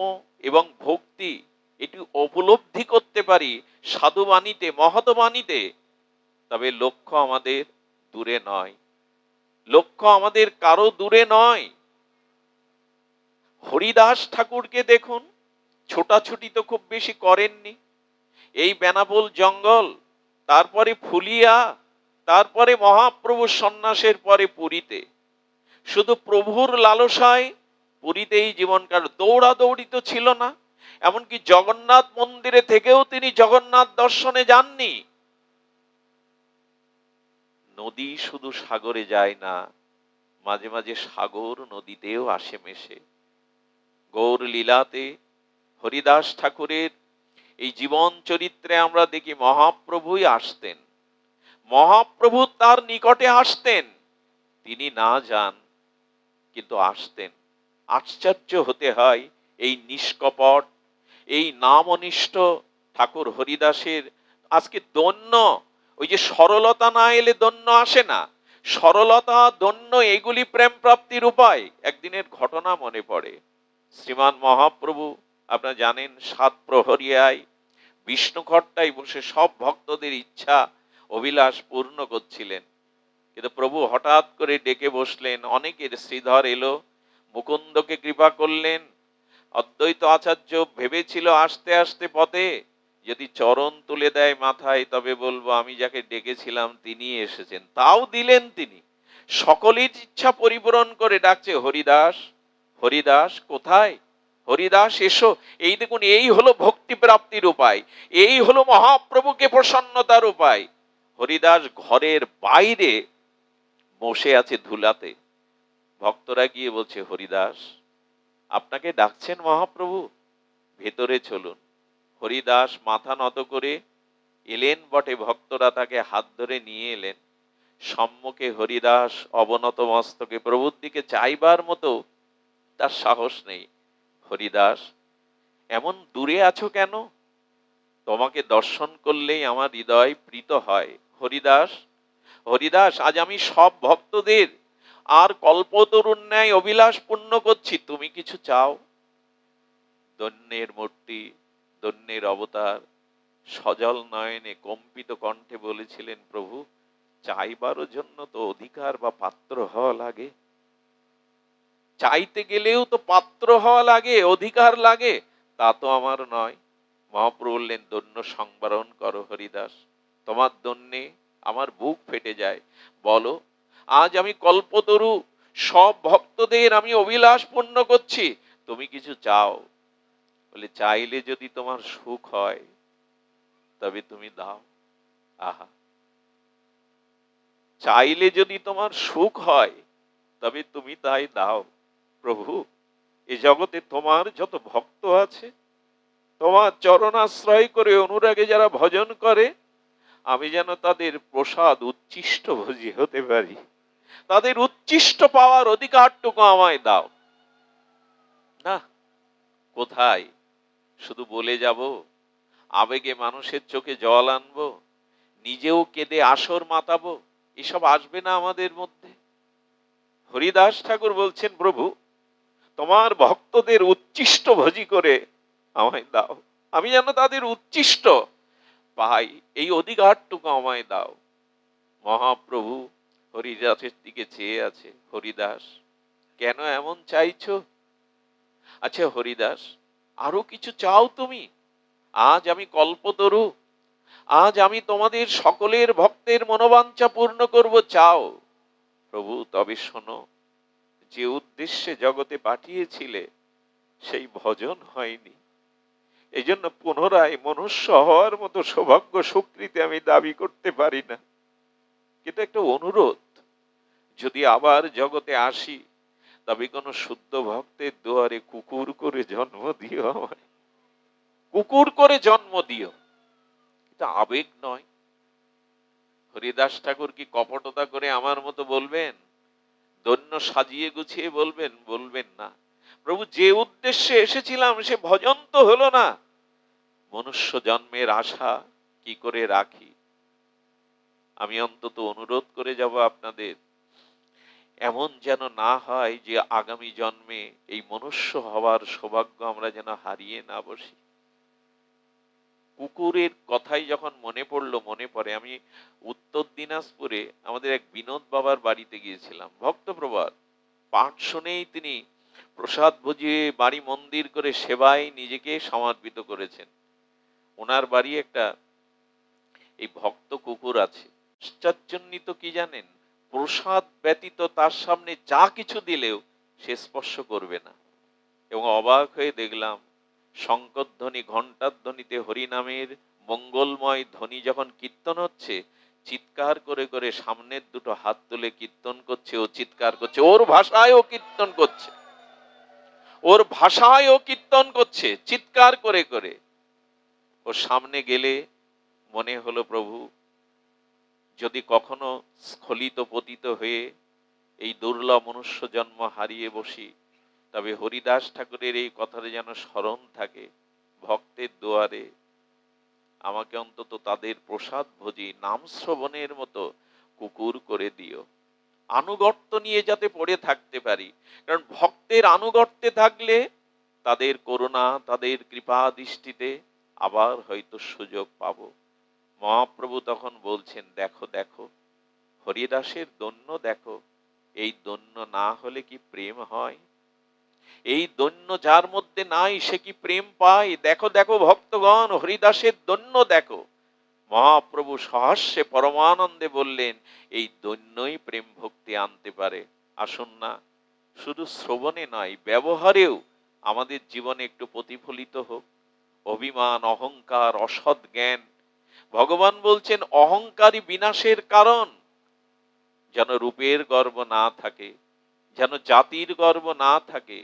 এবং ভক্তি এটি উপলব্ধি করতে পারি সাধু বাণীতে, মহৎ বাণীতে, তবে লক্ষ্য আমাদের দূরে নয়, লক্ষ্য আমাদের কারো দূরে নয়। হরিদাস ঠাকুরকে দেখুন, ছোটাছুটি তো খুব বেশি করেননি। এই বেনাপোল জঙ্গল, তারপরে ফুলিয়া, তারপরে মহাপ্রভু সন্ন্যাসের পরে পুরীতে, শুধু প্রভুর লালসায় পুরীতেই জীবনকাল। দৌড়াদৌড়ি তো ছিল না, এমনকি জগন্নাথ মন্দিরে থেকেও তিনি জগন্নাথ দর্শনে যাননি। নদী শুধু সাগরে যায় না, মাঝে মাঝে সাগর নদীতেও আসে মেশে। গৌর লীলাতে হরিদাস ঠাকুরের এই জীবন চরিত্রে আমরা দেখি মহাপ্রভুই আসতেন, মহাপ্রভু তার নিকটে আসতেন, তিনি না যান কিন্তু আসতেন। আশ্চর্য হতে হয় এই নিষ্কপট, এই নামনিষ্ঠ ঠাকুর হরিদাসের আজকে দন্য। ওই যে সরলতা না এলে দন্য আসে না, সরলতা, দন্য এগুলি প্রেম প্রাপ্তির উপায়। একদিনের ঘটনা মনে পড়ে, শ্রীমান মহাপ্রভু আপনারা জানেন 7 প্রহরিয়ায় বিষ্ণুঘট্টায় বসে সব ভক্তদের ইচ্ছা অভিলাষ পূর্ণ করছিলেন। কিন্তু প্রভু হঠাৎ করে ডেকে বসলেন, অনেকের শ্রীধর এলো, মুকুন্দকে কৃপা করলেন। অদ্বৈত আচার্য ভেবেছিল আস্তে আস্তে পথে যদি চরণ তুলে দেয় মাথায়, তবে বলবো আমি যাকে ডেকেছিলাম তিনি এসেছেন। তাও দিলেন তিনি। সকলের ইচ্ছা পরিপূরণ করে ডাকছে, হরিদাস, হরিদাস কোথায়? হরিদাস এসো। এই দেখুন, এই হলো ভক্তি প্রাপ্তির উপায়, এই হলো মহাপ্রভুকে প্রসন্নতার উপায়। হরিদাস ঘরের বাইরে বসে আছে ধুলাতে। ভক্তরা গিয়ে বলছে, হরিদাস আপনাকে ডাকছেন মহাপ্রভু, ভেতরে চলুন। হরিদাস মাথা নত করে এলেন বটে, ভক্তরা তাকে হাত ধরে নিয়ে এলেন। সম্মুখে হরিদাস অবনত মস্তকে, প্রভুর দিকে চাইবার মতো তার সাহস নেই। হরিদাস এমন দূরে আছো কেন? তোমাকে দর্শন করলেই আমার হৃদয় প্রীত হয়। হরিদাস, হরিদাস আজ আমি সব ভক্তদের আর কল্পতরুর ন্যায় অভিলাষ পূর্ণ করছি, তুমি কিছু চাও? ধন্যের মূর্তি, ধন্যের অবতার সজল নয়নে কম্পিত কণ্ঠে বলেছিলেন, প্রভু চাইবারও জন্য তো অধিকার বা পাত্র হওয়া লাগে। চাইতে গেলেও তো পাত্র হওয়া লাগে, অধিকার লাগে, তা তো আমার নয়। মহাপ্রভু বললেন, দৈন্য সংবরণ করো হরিদাস, তোমার দৈন্যে আমার বুক ফেটে যায়। বলো, আজ আমি কল্পতরু সব ভক্তদের আমি অভিলাষ পূর্ণ করছি, তুমি কিছু চাও? বলে, চাইলে যদি তোমার সুখ হয় তবে তুমি দাও। আহা, চাইলে যদি তোমার সুখ হয় তবে তুমি তাই দাও। প্রভু, এ জগতে তোমার যত ভক্ত আছে, তোমার চরণাশ্রয় করে অনুরাগে যারা ভজন করে, আমি যেন তাদের প্রসাদ উচ্ছিষ্ট ভোজী হতে পারি, তাদের উচ্ছিষ্ট পাওয়ার অধিকারটুকু আমায় দাও। না, কোথায়? শুধু বলে যাব, আবেগে মানুষের চোখে জল আনবো, নিজেও কেঁদে আসর মাতাবো, এসব আসবে না আমাদের মধ্যে। হরিদাস ঠাকুর বলছেন, প্রভু তোমার ভক্তদের উচ্ছিষ্ট ভোজী করে আমায় দাও, আমি যেন তাদের উচ্ছিষ্ট পাই, এই অধিকারটুকু আমায় দাও। মহাপ্রভু হরিদাসের দিকে চেয়ে আছে। হরিদাস, কেন এমন চাইছো? আচ্ছা হরিদাস, আরো কিছু চাও তুমি? আজ আমি কল্পতরু, আজ আমি তোমাদের সকলের ভক্তের মনোবাঞ্ছা পূর্ণ করব, চাও? প্রভু, তবে শোনো, যে উদ্দেশ্যে জগতে পাঠিয়েছিলে সেই ভজন হয়নি, এই জন্য পুনরায় মনুষ্য হওয়ার মতো সৌভাগ্য স্বীকৃতি আমি দাবি করতে পারি না, কিন্তু একটা অনুরোধ, যদি আবার জগতে আসি তবে কোন শুদ্ধ ভক্তের দুয়ারে কুকুর করে জন্ম দিও আমায়, কুকুর করে জন্ম দিও। এটা আবেগ নয়। হরিদাস ঠাকুর কি কপটতা করে আমার মতো বলবেন? দৈন্য সাজিয়ে গুছিয়ে বলবেন? বলবেন না। প্রভু, যে উদ্দেশ্যে এসেছিলাম সে ভজন তো হলো না, মনুষ্য জন্মের আশা কি করে রাখি? আমি অন্তত অনুরোধ করে যাব আপনাদের, এমন যেন না হয় যে আগামী জন্মে এই মনুষ্য হওয়ার সৌভাগ্য আমরা যেন হারিয়ে না বসি। কুকুরের কথাই যখন মনে পড়লো, মনে পড়ে আমি উত্তর দিনাজপুরে আমাদের এক বিনোদ বাবার বাড়িতে গিয়েছিলাম। ভক্তপ্রবাদ পাঠ শুনেই তিনি প্রসাদ ভুজিয়ে বাড়ি মন্দির করে সেবায় নিজেকে সমর্পিত করেছেন। ওনার বাড়ি একটা এই ভক্ত কুকুর আছে। আশ্চর্যান্বিত কি জানেন, প্রসাদ ব্যতীত তার সামনে যা কিছু দিলেও সে স্পর্শ করবে না। এবং অবাক হয়ে দেখলাম, শঙ্করধ্বনি ঘণ্টার ধ্বনিতে হরিনামের মঙ্গলময় ধ্বনি যখন কীর্তন হচ্ছে, চিৎকার করে করে সামনের দুটো হাত তুলে কীর্তন করছে, ও চিৎকার করছে, ওর ভাষায় ও কীর্তন করছে, ওর ভাষায় ও কীর্তন করছে চিৎকার করে করে। ওর সামনে গেলে মনে হলো, প্রভু যদি কখনো স্খলিত পতিত হয়ে এই দুর্লভ মনুষ্য জন্ম হারিয়ে বসি, তবে হরিদাস ঠাকুরের এই কথাটা যেন স্মরণ থাকে, ভক্তের দুয়ারে আমাকে অন্তত তাদের প্রসাদ ভোজি নাম শ্রবণের মতো কুকুর করে দিও। আনুগত্য নিয়ে যাতে পড়ে থাকতে পারি, কারণ ভক্তের আনুগত্যে থাকলে তাদের করুণা, তাদের কৃপা দৃষ্টিতে আবার হয়তো সুযোগ পাবো। মহাপ্রভু তখন বলছেন, দেখো দেখো হরিদাসের দৈন্য দেখো, এই দৈন্য না হলে কি প্রেম হয়? এই দৈন্য যার মধ্যে নাই সে কি প্রেম পায়? দেখো দেখো ভক্তগণ, হরিদাসের দৈন্য দেখো। মহাপ্রভু সহাস্যে পরমানন্দে বললেন, এই দৈন্যই প্রেম ভক্তি আনতে পারে। আসুন না, শুধু শ্রবণে নয়, ব্যবহারেও আমাদের জীবনে একটু প্রতিফলিত হোক। অভিমান, অহংকার, অসৎ জ্ঞান, ভগবান বলছেন অহংকারী বিনাশের কারণ। যেন রূপের গর্ব না থাকে, যেন জাতির গর্ব না থাকে,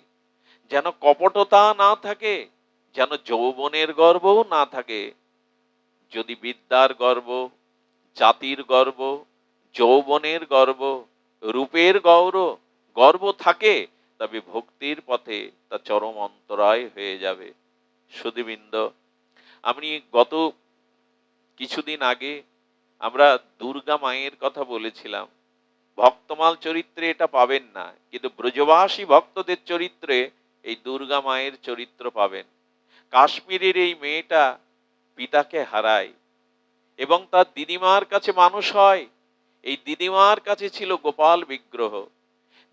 যেন কপটতা না থাকে, যেন যৌবনের গর্বও না থাকে। যদি বিদ্যার গর্ব, জাতির গর্ব, যৌবনের গর্ব, রূপের গর্ব থাকে, তবে ভক্তির পথে তা চরম অন্তরায় হয়ে যাবে। সুধীবৃন্দ, আমি গত কিছুদিন আগে আমরা দুর্গা মায়ের কথা বলেছিলাম। ভক্তমাল চরিত্রে এটা পাবেন না, কিন্তু ব্রজবাসী ভক্তদের চরিত্রে এই দুর্গা মায়ের চরিত্র পাবেন। কাশ্মীরের এই মেয়েটা পিতাকে হারায় এবং তার দিদিমার কাছে মানুষ হয়। এই দিদিমার কাছে ছিল গোপাল বিগ্রহ।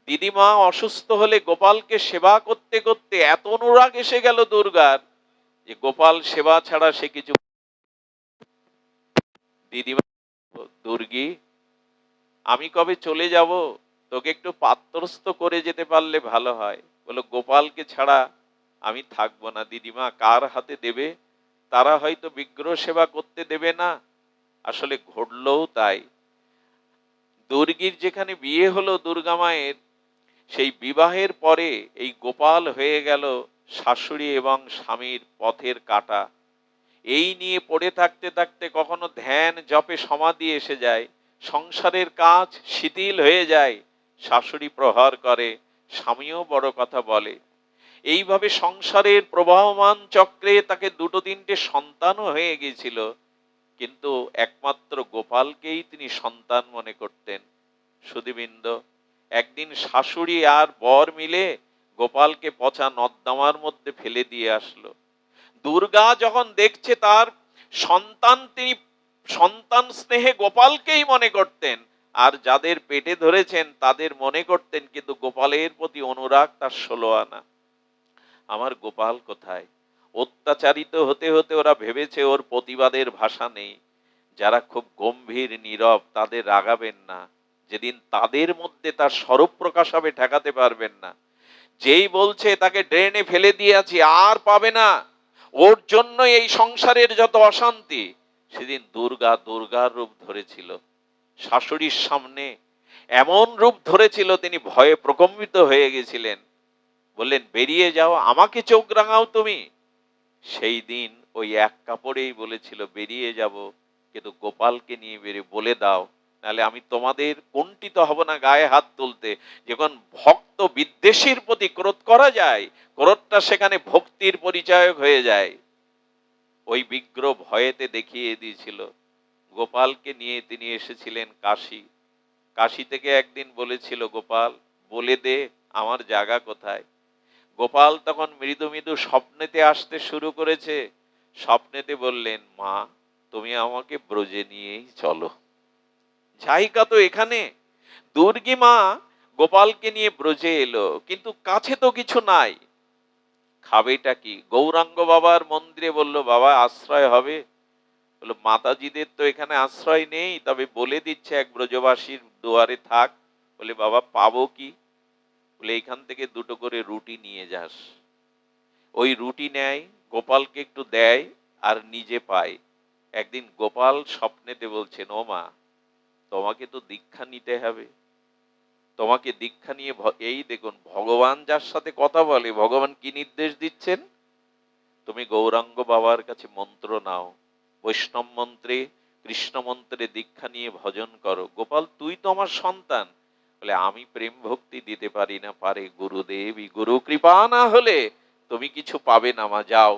দিদিমা অসুস্থ হলে গোপালকে সেবা করতে করতে এত অনুরাগ এসে গেল দুর্গার যে গোপাল সেবা ছাড়া সে কিছু। দিদিমা, দুর্গি, আমি কবে চলে যাব, তোকে একটু পাত্রস্থ করে যেতে পারলে ভালো হয়। বলো, গোপালকে ছাড়া আমি থাকবো না। দিদিমা, কার হাতে দেবে? তারা হয়তো বিগ্রহ সেবা করতে দেবে না। আসলে ঘটলও তাই। দুর্গির যেখানে বিয়ে হলো দুর্গা মায়ের, সেই বিবাহের পরে এই গোপাল হয়ে গেল শাশুড়ি এবং স্বামীর পথের কাঁটা। এই নিয়ে পড়ে থাকতে থাকতে কখনো ধ্যান জপে সমাধি এসে যায়, সংসারের কাজ শিথিল হয়ে যায়, শাশুড়ি প্রহার করে, স্বামীও বড় কথা বলে। এইভাবে সংসারের প্রবাহমান চক্রে তাকে দুটো তিনটে সন্তানও হয়ে গিয়েছিল, কিন্তু একমাত্র গোপালকেই তিনি সন্তান মনে করতেন। সুধীবৃন্দ, একদিন শাশুড়ি আর বর মিলে গোপালকে পচা নর্দমার মধ্যে ফেলে দিয়ে আসলো। দুর্গা যখন দেখছে তার সন্তান, তিনি সন্তান স্নেহে গোপালকেই মনে করতেন, আর যাদের পেটে ধরেছেন তাদের মনে করতেন, কিন্তু গোপালের প্রতি অনুরাগ তার 16 আনা। আমার গোপাল কোথায়? অত্যাচারিত হতে হতে ওরা ভেবেছে ওর প্রতিবাদের ভাষা নেই। যারা খুব গম্ভীর নীরব তাদের রাগাবেন না, যেদিন তাদের মধ্যে তার স্বরূপ প্রকাশ হবে ঠেকাতে পারবেন না। যেই বলছে তাকে ড্রেনে ফেলে দিয়েছি আর পাবে না, ওর জন্য এই সংসারের যত অশান্তি, সেদিন দুর্গা দুর্গার রূপ ধরেছিল শাশুড়ির সামনে। এমন রূপ ধরেছিল তিনি ভয়ে প্রকম্পিত হয়ে গেছিলেন। বললেন, বেরিয়ে যাও, আমাকে চোখ রাঙাও তুমি। সেই দিন ওই এক কাপড়েই বলেছিল, বেরিয়ে যাব, কিন্তু গোপালকে নিয়ে বেরিয়ে বলে দাও, নাহলে আমি তোমাদের কুণ্ঠিত হব না গায়ে হাত তুলতে। যখন ভক্ত বিদ্বেষীর প্রতি ক্রোধ করা যায়, ক্রোধটা সেখানে ভক্তির পরিচায়ক হয়ে যায়। ওই বিগ্রহ ভয়েতে দেখিয়ে দিয়েছিল। গোপালকে নিয়ে তিনি এসেছিলেন কাশী। কাশী থেকে একদিন বলেছিল, গোপাল বলে দে আমার জায়গা কোথায়। গোপাল তখন মৃদু মৃদু স্বপ্নেতে আসতে শুরু করেছে। স্বপ্নেতে বললেন, মা তুমি আমাকে ব্রজে নিয়েই চলো। জায়গা তো এখানে। দুর্গী মা গোপালকে নিয়ে ব্রজে এলো, কিন্তু কাছে তো কিছু নাই। খাবেটা কি? গৌরাঙ্গ বাবার মন্দিরে বলল, বাবা আশ্রয় হবে? বললো, মাতাজিদের তো এখানে আশ্রয় নেই, তবে বলে দিচ্ছে এক ব্রজবাসীর দুয়ারে থাক। বলে, বাবা পাবো কি? বলে, এখান থেকে দুটো করে রুটি নিয়ে যাস। ওই রুটি নেয়, গোপালকে একটু দেয় আর নিজে পায়। একদিন গোপাল স্বপ্নেতে বলছেন, ও মা, তোমাকে তো দীক্ষা নিতে হবে। তোমাকে দীক্ষা নিয়ে এই দেখুন, ভগবান যার সাথে কথা বলে, ভগবান কি নির্দেশ দিচ্ছেন? তুমি গৌরাঙ্গ বাবার কাছে মন্ত্র নাও, বৈষ্ণব মন্ত্রে, কৃষ্ণ মন্ত্রে দীক্ষা নিয়ে ভজন করো। গোপাল, তুই তো আমার সন্তান। বলে, আমি প্রেম ভক্তি দিতে পারি না, পারে গুরুদেবী, গুরু কৃপা না হলে তুমি কিছু পাবে না, মা যাও।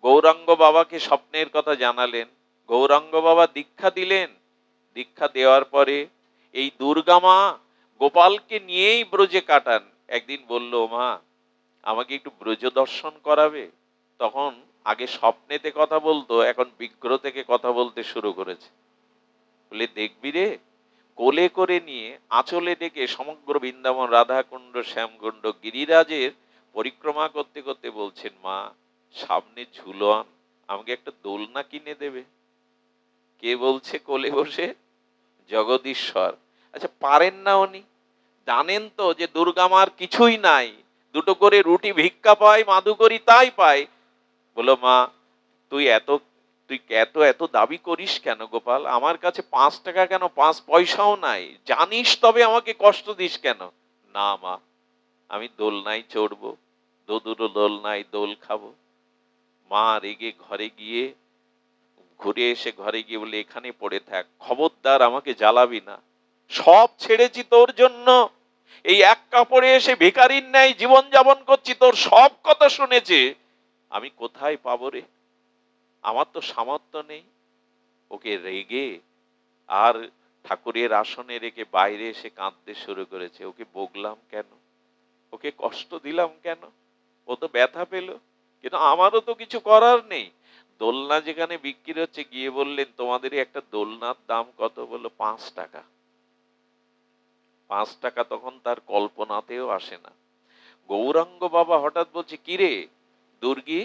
গৌরাঙ্গ বাবাকে স্বপ্নের কথা জানালেন, গৌরাঙ্গ বাবা দীক্ষা দিলেন। দীক্ষা দেওয়ার পরে এই দুর্গা মা গোপালকে নিয়েই ব্রজে কাটান। একদিন বলল, মা আমাকে একটু ব্রজ দর্শন করাবে? তখন আগে স্বপ্নেতে কথা বলতো, এখন বিগ্রহ থেকে কথা বলতে শুরু করেছে। বলে, দেখবি রে, কোলে করে নিয়ে আঁচলে ডেকে সমগ্র বৃন্দাবন, রাধাকুণ্ড, শ্যামকুণ্ড, গিরিরাজের পরিক্রমা করতে করতে বলছেন, মা সামনে ঝুলন, আমাকে একটা দোলনা কিনে দেবে? কে বলছে কোলে বসে? জগদীশ্বর। আচ্ছা, পারেন না উনি? জানেন তো যে দুর্গা মার কিছুই নাই, দুটো করে রুটি ভিক্ষা পায়, মাদু করি তাই পায়। বলো, মা তুই এত তুই এত এত দাবি করিস কেন গোপাল? আমার কাছে 5 টাকা কেন, 5 পয়সাও নাই, জানিস, তবে আমাকে কষ্ট দিস কেন? না মা, আমি দোলনায় চড়বো, দুটো দোলনায় দোল খাবো। মা রেগে ঘরে গিয়ে, ঘুরে এসে ঘরে গিয়ে বলে, এখানে পড়ে থাক, খবরদার আমাকে জ্বালাবি না। সব ছেড়েছি তোর জন্য, এই এক কাপড়ে এসে ভিখারির ন্যায় জীবন যাপন করছি, তোর সব কথা শুনেছে, আমি কোথায় পাবো রে? আমার তো সামর্থ্য নেই। ওকে রেগে আর ঠাকুরের আসনে রেখে বাইরে এসে কাঁদতে শুরু করেছে। ওকে বকলাম কেন, ওকে কষ্ট দিলাম কেন? ও তো ব্যথা পেল, কিন্তু আমারও তো কিছু করার নেই। দোলনা যেখানে বিক্রি হচ্ছে, গিয়ে বললেন, তোমাদের একটা দোলনার দাম কত? বললো 5 টাকা। 5 টাকা তখন তার কল্পনাতেও আসে না। গৌরাঙ্গ বাবা হঠাৎ বলছে, কিরে দুর্গি,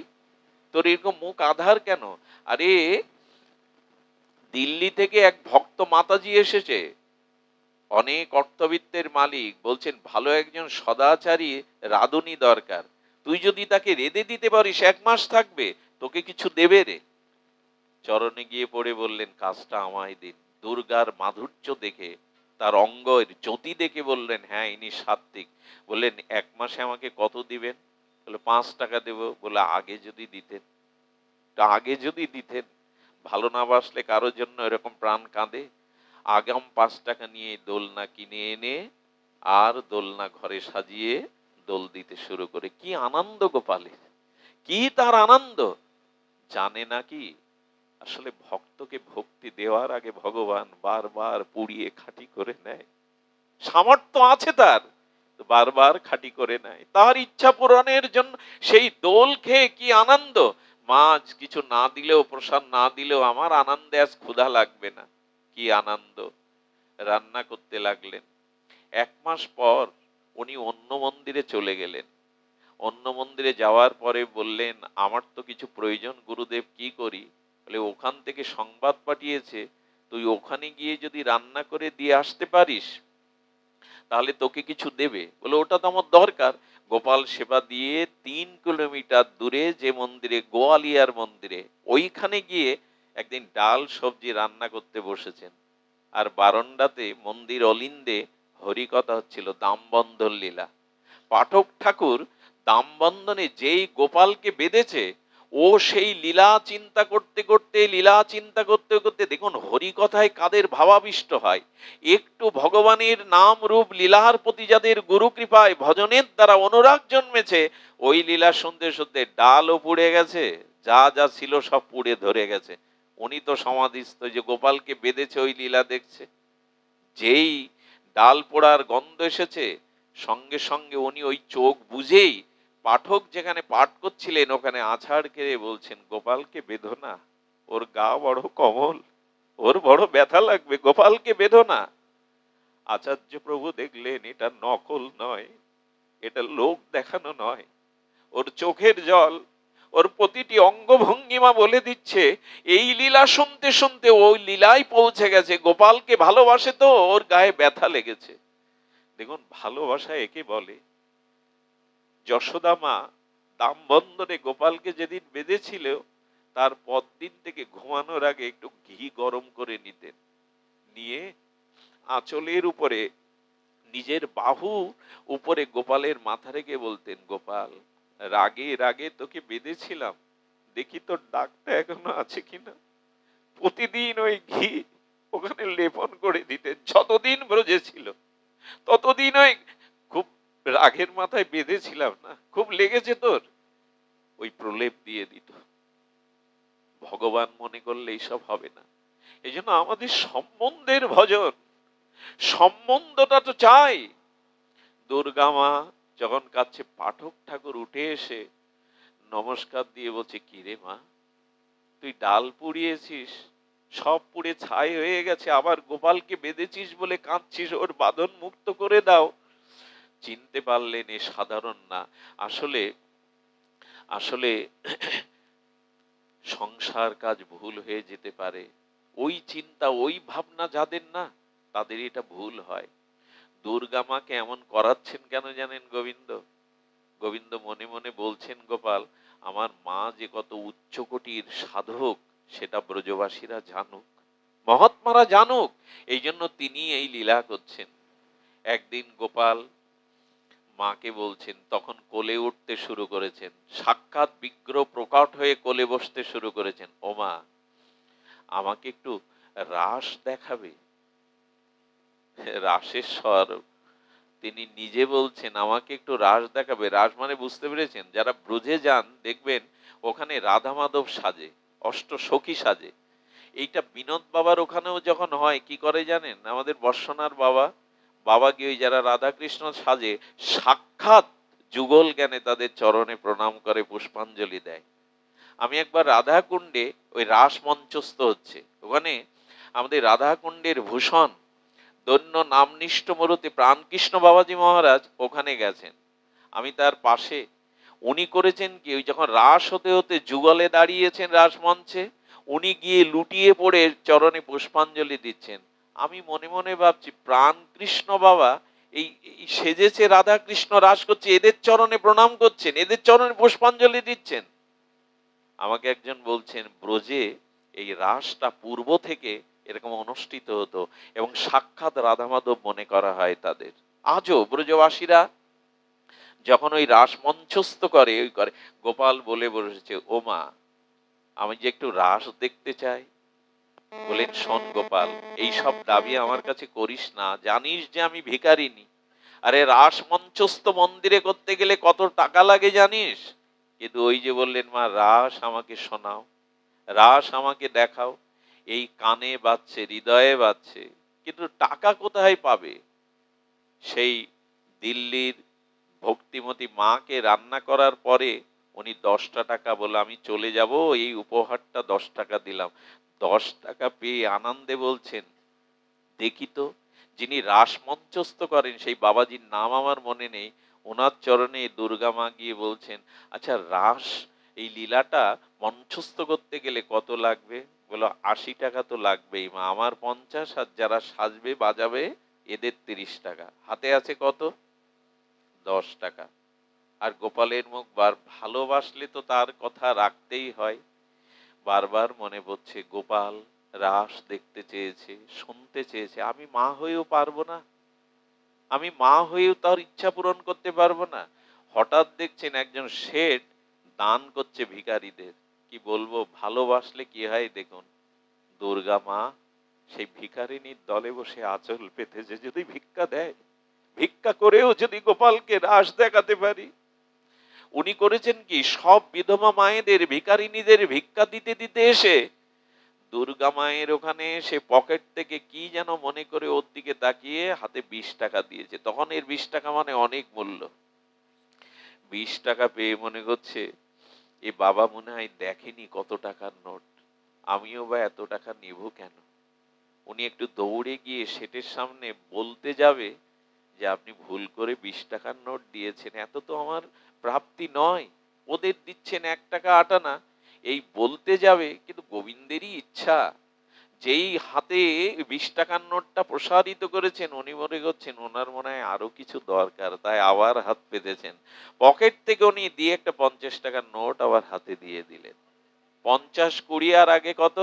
তোর এরকম মুখ আধার কেন? আরে দিল্লি থেকে এক ভক্ত মাতাজি এসেছে, অনেক অর্থবিত্তের মালিক, বলছেন ভালো একজন সদাচারী রাঁধুনি দরকার, তুই যদি তাকে রেঁধে দিতে পারিস 1 মাস থাকবে, তোকে কিছু দেবে রে। চরণে গিয়ে পড়ে বললেন, কাজটা আমায় দিন। দুর্গার মাধুর্য দেখে, তার অঙ্গের জ্যোতি দেখে বললেন, হ্যাঁ ইনি সাত্ত্বিক। বললেন 1 মাসে আমাকে কত দিবেন? বলে 5 টাকা দেব। বলে আগে যদি দিতেন, আগে যদি দিতেন। ভালো না বাসলে কারোর জন্য এরকম প্রাণ কাঁদে? আগাম 5 টাকা নিয়ে দোলনা কিনে এনে আর দোলনা ঘরে সাজিয়ে দোল দিতে শুরু করে। কি আনন্দ গোপালের, কি তার আনন্দ! জানে না কি, আসলে ভক্তকে ভক্তি দেওয়ার আগে ভগবান বারবার পুড়িয়ে খাঁটি করে নেয়। সামর্থ্য আছে তার, বারবার খাঁটি করে নেয় তার ইচ্ছা পূরণের জন্য। সেই দোল খেয়ে কি আনন্দ! মাছ কিছু না দিলেও, প্রসাদ না দিলেও আমার আনন্দে আজ ক্ষুধা লাগবে না। কি আনন্দ! রান্না করতে লাগলেন। 1 মাস পর উনি অন্য মন্দিরে চলে গেলেন। অন্য মন্দিরে যাওয়ার পরে বললেন, আমার তো কিছু প্রয়োজন গুরুদেব, কি করি? বলে ওখান থেকে সংবাদ পাঠিয়েছে, তুই ওখানে গিয়ে যদি রান্না করে দিয়ে আসতে পারিস তাহলে তোকে কিছু দেবে। বলে ওটা তো আমার দরকার। গোপাল সেবা দিয়ে 3 কিলোমিটার দূরে যে মন্দিরে, গোয়ালিয়ার মন্দিরে, ওইখানে গিয়ে একদিন ডাল সবজি রান্না করতে বসেছেন। আর বারান্দাতে মন্দির অলিন্দে হরিকথা হচ্ছিল, দামবন্ধন লীলা। পাঠক ঠাকুর দামবন্ধনে যেই গোপালকে বেঁধেছে, ও সেই লীলা চিন্তা করতে করতে, লীলা চিন্তা করতে করতে, দেখুন হরিকথায় কাদের ভাবাবিষ্ট হয়। একটু ভগবানের নাম রূপ লীলার প্রতি যাদের গুরু কৃপায় ভজনের দ্বারা অনুরাগ জন্মেছে, ওই লীলা শুনতে শুনতে ডালও পুড়ে গেছে, যা যা ছিল সব পুড়ে ধরে গেছে। উনি তো সমাধিস্থ, যে গোপালকে বেঁধেছে ওই লীলা দেখছে। যেই ডাল পোড়ার গন্ধ এসেছে, সঙ্গে সঙ্গে উনি ওই চোখ বুঝেই, পাঠক যেখানে পাঠ করছিলেন ওখানে আছাড় কেড়ে বলছেন, গোপালকে বেঁধো না, ওর গা বড় কমল, ওর বড় ব্যথা লাগবে, গোপালকে বেঁধো না। আচার্য প্রভু দেখলেন এটা নকল নয়, এটা লোক দেখানো নয়। ওর চোখের জল, ওর প্রতিটি অঙ্গভঙ্গিমা বলে দিচ্ছে, এই লীলা শুনতে শুনতে ওই লীলায় পৌঁছে গেছে। গোপালকে ভালোবাসে তো ওর গায়ে ব্যথা লেগেছে। দেখুন ভালোবাসা একে বলে। যশোদা মা দামবন্ধনে গোপালকে যেদিন বেঁধেছিল, তার পরদিন থেকে ঘুমানোর আগে একটু ঘি গরম করে নিতেন, নিয়ে আঁচলের উপরে, নিজের বাহু উপরে গোপালের মাথা রেখে বলতেন, গোপাল রাগে রাগে তোকে বেঁধেছিলাম, দেখি তোর দাগটা এখনো আছে কিনা। প্রতিদিন ওই ঘি ওখানে লেপন করে দিতেন। যতদিন ব্রজে ছিল ততদিন ওই, খুব রাগের মাথায় বেঁধেছিলাম না, খুব লেগেছে তোর, ওই প্রলেপ দিয়ে দিত। ভগবান মনে করলে এইসব হবে না। এই জন্য আমাদের সম্বন্ধের ভজন, সম্বন্ধটা তো চাই। দুর্গা মা যখন কাছে, পাঠক ঠাকুর উঠে এসে নমস্কার দিয়ে বলছে, কিরে মা, তুই ডাল পুড়িয়েছিস, সব পুড়ে ছাই হয়ে গেছে, আবার গোপালকে বেঁধেছিস বলে কাঁদছিস, ওর বাঁধন মুক্ত করে দাও। চিনতে পারলেন এ সাধারণ না। আসলে আসলে সংসার কাজ ভুল হয়ে যেতে পারে। ওই চিন্তা, ওই ভাবনা যাদের না, তাদের এটা ভুল হয়। দুর্গা মাকে এমন করাচ্ছেন কেন জানেন গোবিন্দ? গোবিন্দ মনে মনে বলছেন, গোপাল আমার মা যে কত উচ্চকোটির সাধক সেটা ব্রজবাসীরা জানুক, মহাত্মারা জানুক, এই জন্য তিনি এই লীলা করছেন। একদিন গোপাল মাকে বলছেন, তখন কোলে উঠতে শুরু করেছেন, সাক্ষাৎ বিগ্রহ প্রকট হয়ে কোলে বসতে শুরু করেছেন। ও মা, আমাকে একটু রাস দেখাবে? রাসেশ্বর তিনি নিজে বলছেন, আমাকে একটু রাস দেখাবে। রাস মানে বুঝতে পেরেছেন? যারা ব্রজে যান দেখবেন ওখানে রাধা মাধব সাজে, অষ্ট সখী সাজে। এইটা বিনোদ বাবার ওখানেও যখন হয়, কি করে জানেন? আমাদের বর্ষনার বাবা, বাবা গিয়ে ওই যারা রাধা কৃষ্ণ সাজে, সাক্ষাৎ যুগল জ্ঞানে তাদের চরণে প্রণাম করে, পুষ্পাঞ্জলি দেয়। আমি একবার রাধা কুণ্ডে, ওই রাস মঞ্চস্থ হচ্ছে, ওখানে আমাদের রাধা কুণ্ডের ভূষণ দৈন্য নামনিষ্ঠ মরুতে প্রাণকৃষ্ণ বাবাজি মহারাজ ওখানে গেছেন। আমি তার পাশে, উনি করেছেন কি, ওই যখন রাস হতে হতে যুগলে দাঁড়িয়েছেন রাসমঞ্চে, উনি গিয়ে লুটিয়ে পড়ে চরণে পুষ্পাঞ্জলি দিচ্ছেন। আমি মনে মনে ভাবছি, প্রাণ কৃষ্ণ বাবা এই এই সেজেছে রাধা কৃষ্ণ রাস করছে, এদের চরণে প্রণাম করছেন, এদের চরণে পুষ্পাঞ্জলি দিচ্ছেন। আমাকে একজন বলছেন, ব্রজে এই রাসটা পূর্ব থেকে এরকম অনুষ্ঠিত হতো এবং সাক্ষাৎ রাধা মাধব মনে করা হয় তাদের। আজও ব্রজবাসীরা যখন ওই রাস মঞ্চস্থ করে, ওই করে, গোপাল বলে বসেছে, ও মা, আমি যে একটু রাস দেখতে চাই। বলেন, শোন গোপাল, এই সব দাবি আমার কাছে করিস না, জানিস যে আমি ভিখারিনী। আরে রাস মঞ্চস্থ মন্দিরে করতে গেলে কত টাকা লাগে জানিস? কিন্তু ওই যে বললেন, মা রাস আমাকে শোনাও, রাস আমাকে দেখাও, এই কানে বাজছে, হৃদয়ে বাজছে, কিন্তু টাকা কোথায় পাবে? সেই দিল্লির ভক্তিমতী মাকে রান্না করার পরে উনি 10টা টাকা বলে, আমি চলে যাব, এই উপহারটা 10 টাকা দিলাম। 10 টাকা পেয়ে আনন্দে বলছেন, দেখি তো, যিনি রাস মঞ্চস্থ করেন সেই বাবাজির নাম আমার মনে নেই, ওনার চরণে দুর্গা মা গিয়ে বলছেন, আচ্ছা রাস এই লীলাটা মঞ্চস্থ করতে গেলে কত লাগবে? বলো, 80 টাকা তো লাগবেই মা, আমার 50, আর যারা সাজবে বাজাবে এদের 30 টাকা, হাতে আছে কত? 10 টাকা। আর গোপালের মুখ ভালোবাসলে তো তার কথা রাখতেই হয়। বারবার মনে পড়ছে, গোপাল রাস দেখতে চেয়েছে, শুনতে চেয়েছে, আমি মা হয়েও পারবো না, আমি মা হয়েও তার ইচ্ছা পূরণ করতে পারবো না। হঠাৎ দেখছেন একজন শেঠ দান করছে ভিখারিদের। কি বলবো, ভালোবাসলে কি হয় দেখুন, দুর্গা মা সেই ভিখারিনীর দলে বসে আঁচল পেতেছে, যদি ভিক্ষা দেয়, ভিক্ষা করেও যদি গোপালকে রাস দেখাতে পারি। উনি করেছেন কি, সব বিধবা মায়েদের, ভিখারিনীদের ভিক্ষা দিতে দিতে এসে দুর্গা মায়ের ওখানে সে পকেট থেকে কি যেন মনে করে ওর দিকে তাকিয়ে হাতে 20 টাকা দিয়েছে। তখন এর 20 টাকা মানে অনেক মূল্য। 20 টাকা পেয়ে মনে করছে, এ বাবা মনে হয় দেখেনি কত টাকার নোট, আমিও বা এত টাকা নেব কেন। উনি একটু দৌড়ে গিয়ে শেঠের সামনে বলতে যাবে যে আপনি ভুল করে 20 টাকার নোট দিয়েছেন, এত তো আমার প্রাপ্তি নয়, ওদের দিচ্ছেন 1 টাকা 8 আনা। এই বলতে যাবে, কিন্তু গোবিন্দেরই ইচ্ছা, যেই হাতে 20 টাকার নোটটা প্রসারিত করেছেন, উনি মনে করছেন ওনার মনে হয় আরো কিছু দরকার, তাই আবার হাত পেতেছেন। পকেট থেকে উনি দিয়ে একটা 50 টাকার নোট আবার হাতে দিয়ে দিলেন। 50, 20 আর আগে কত?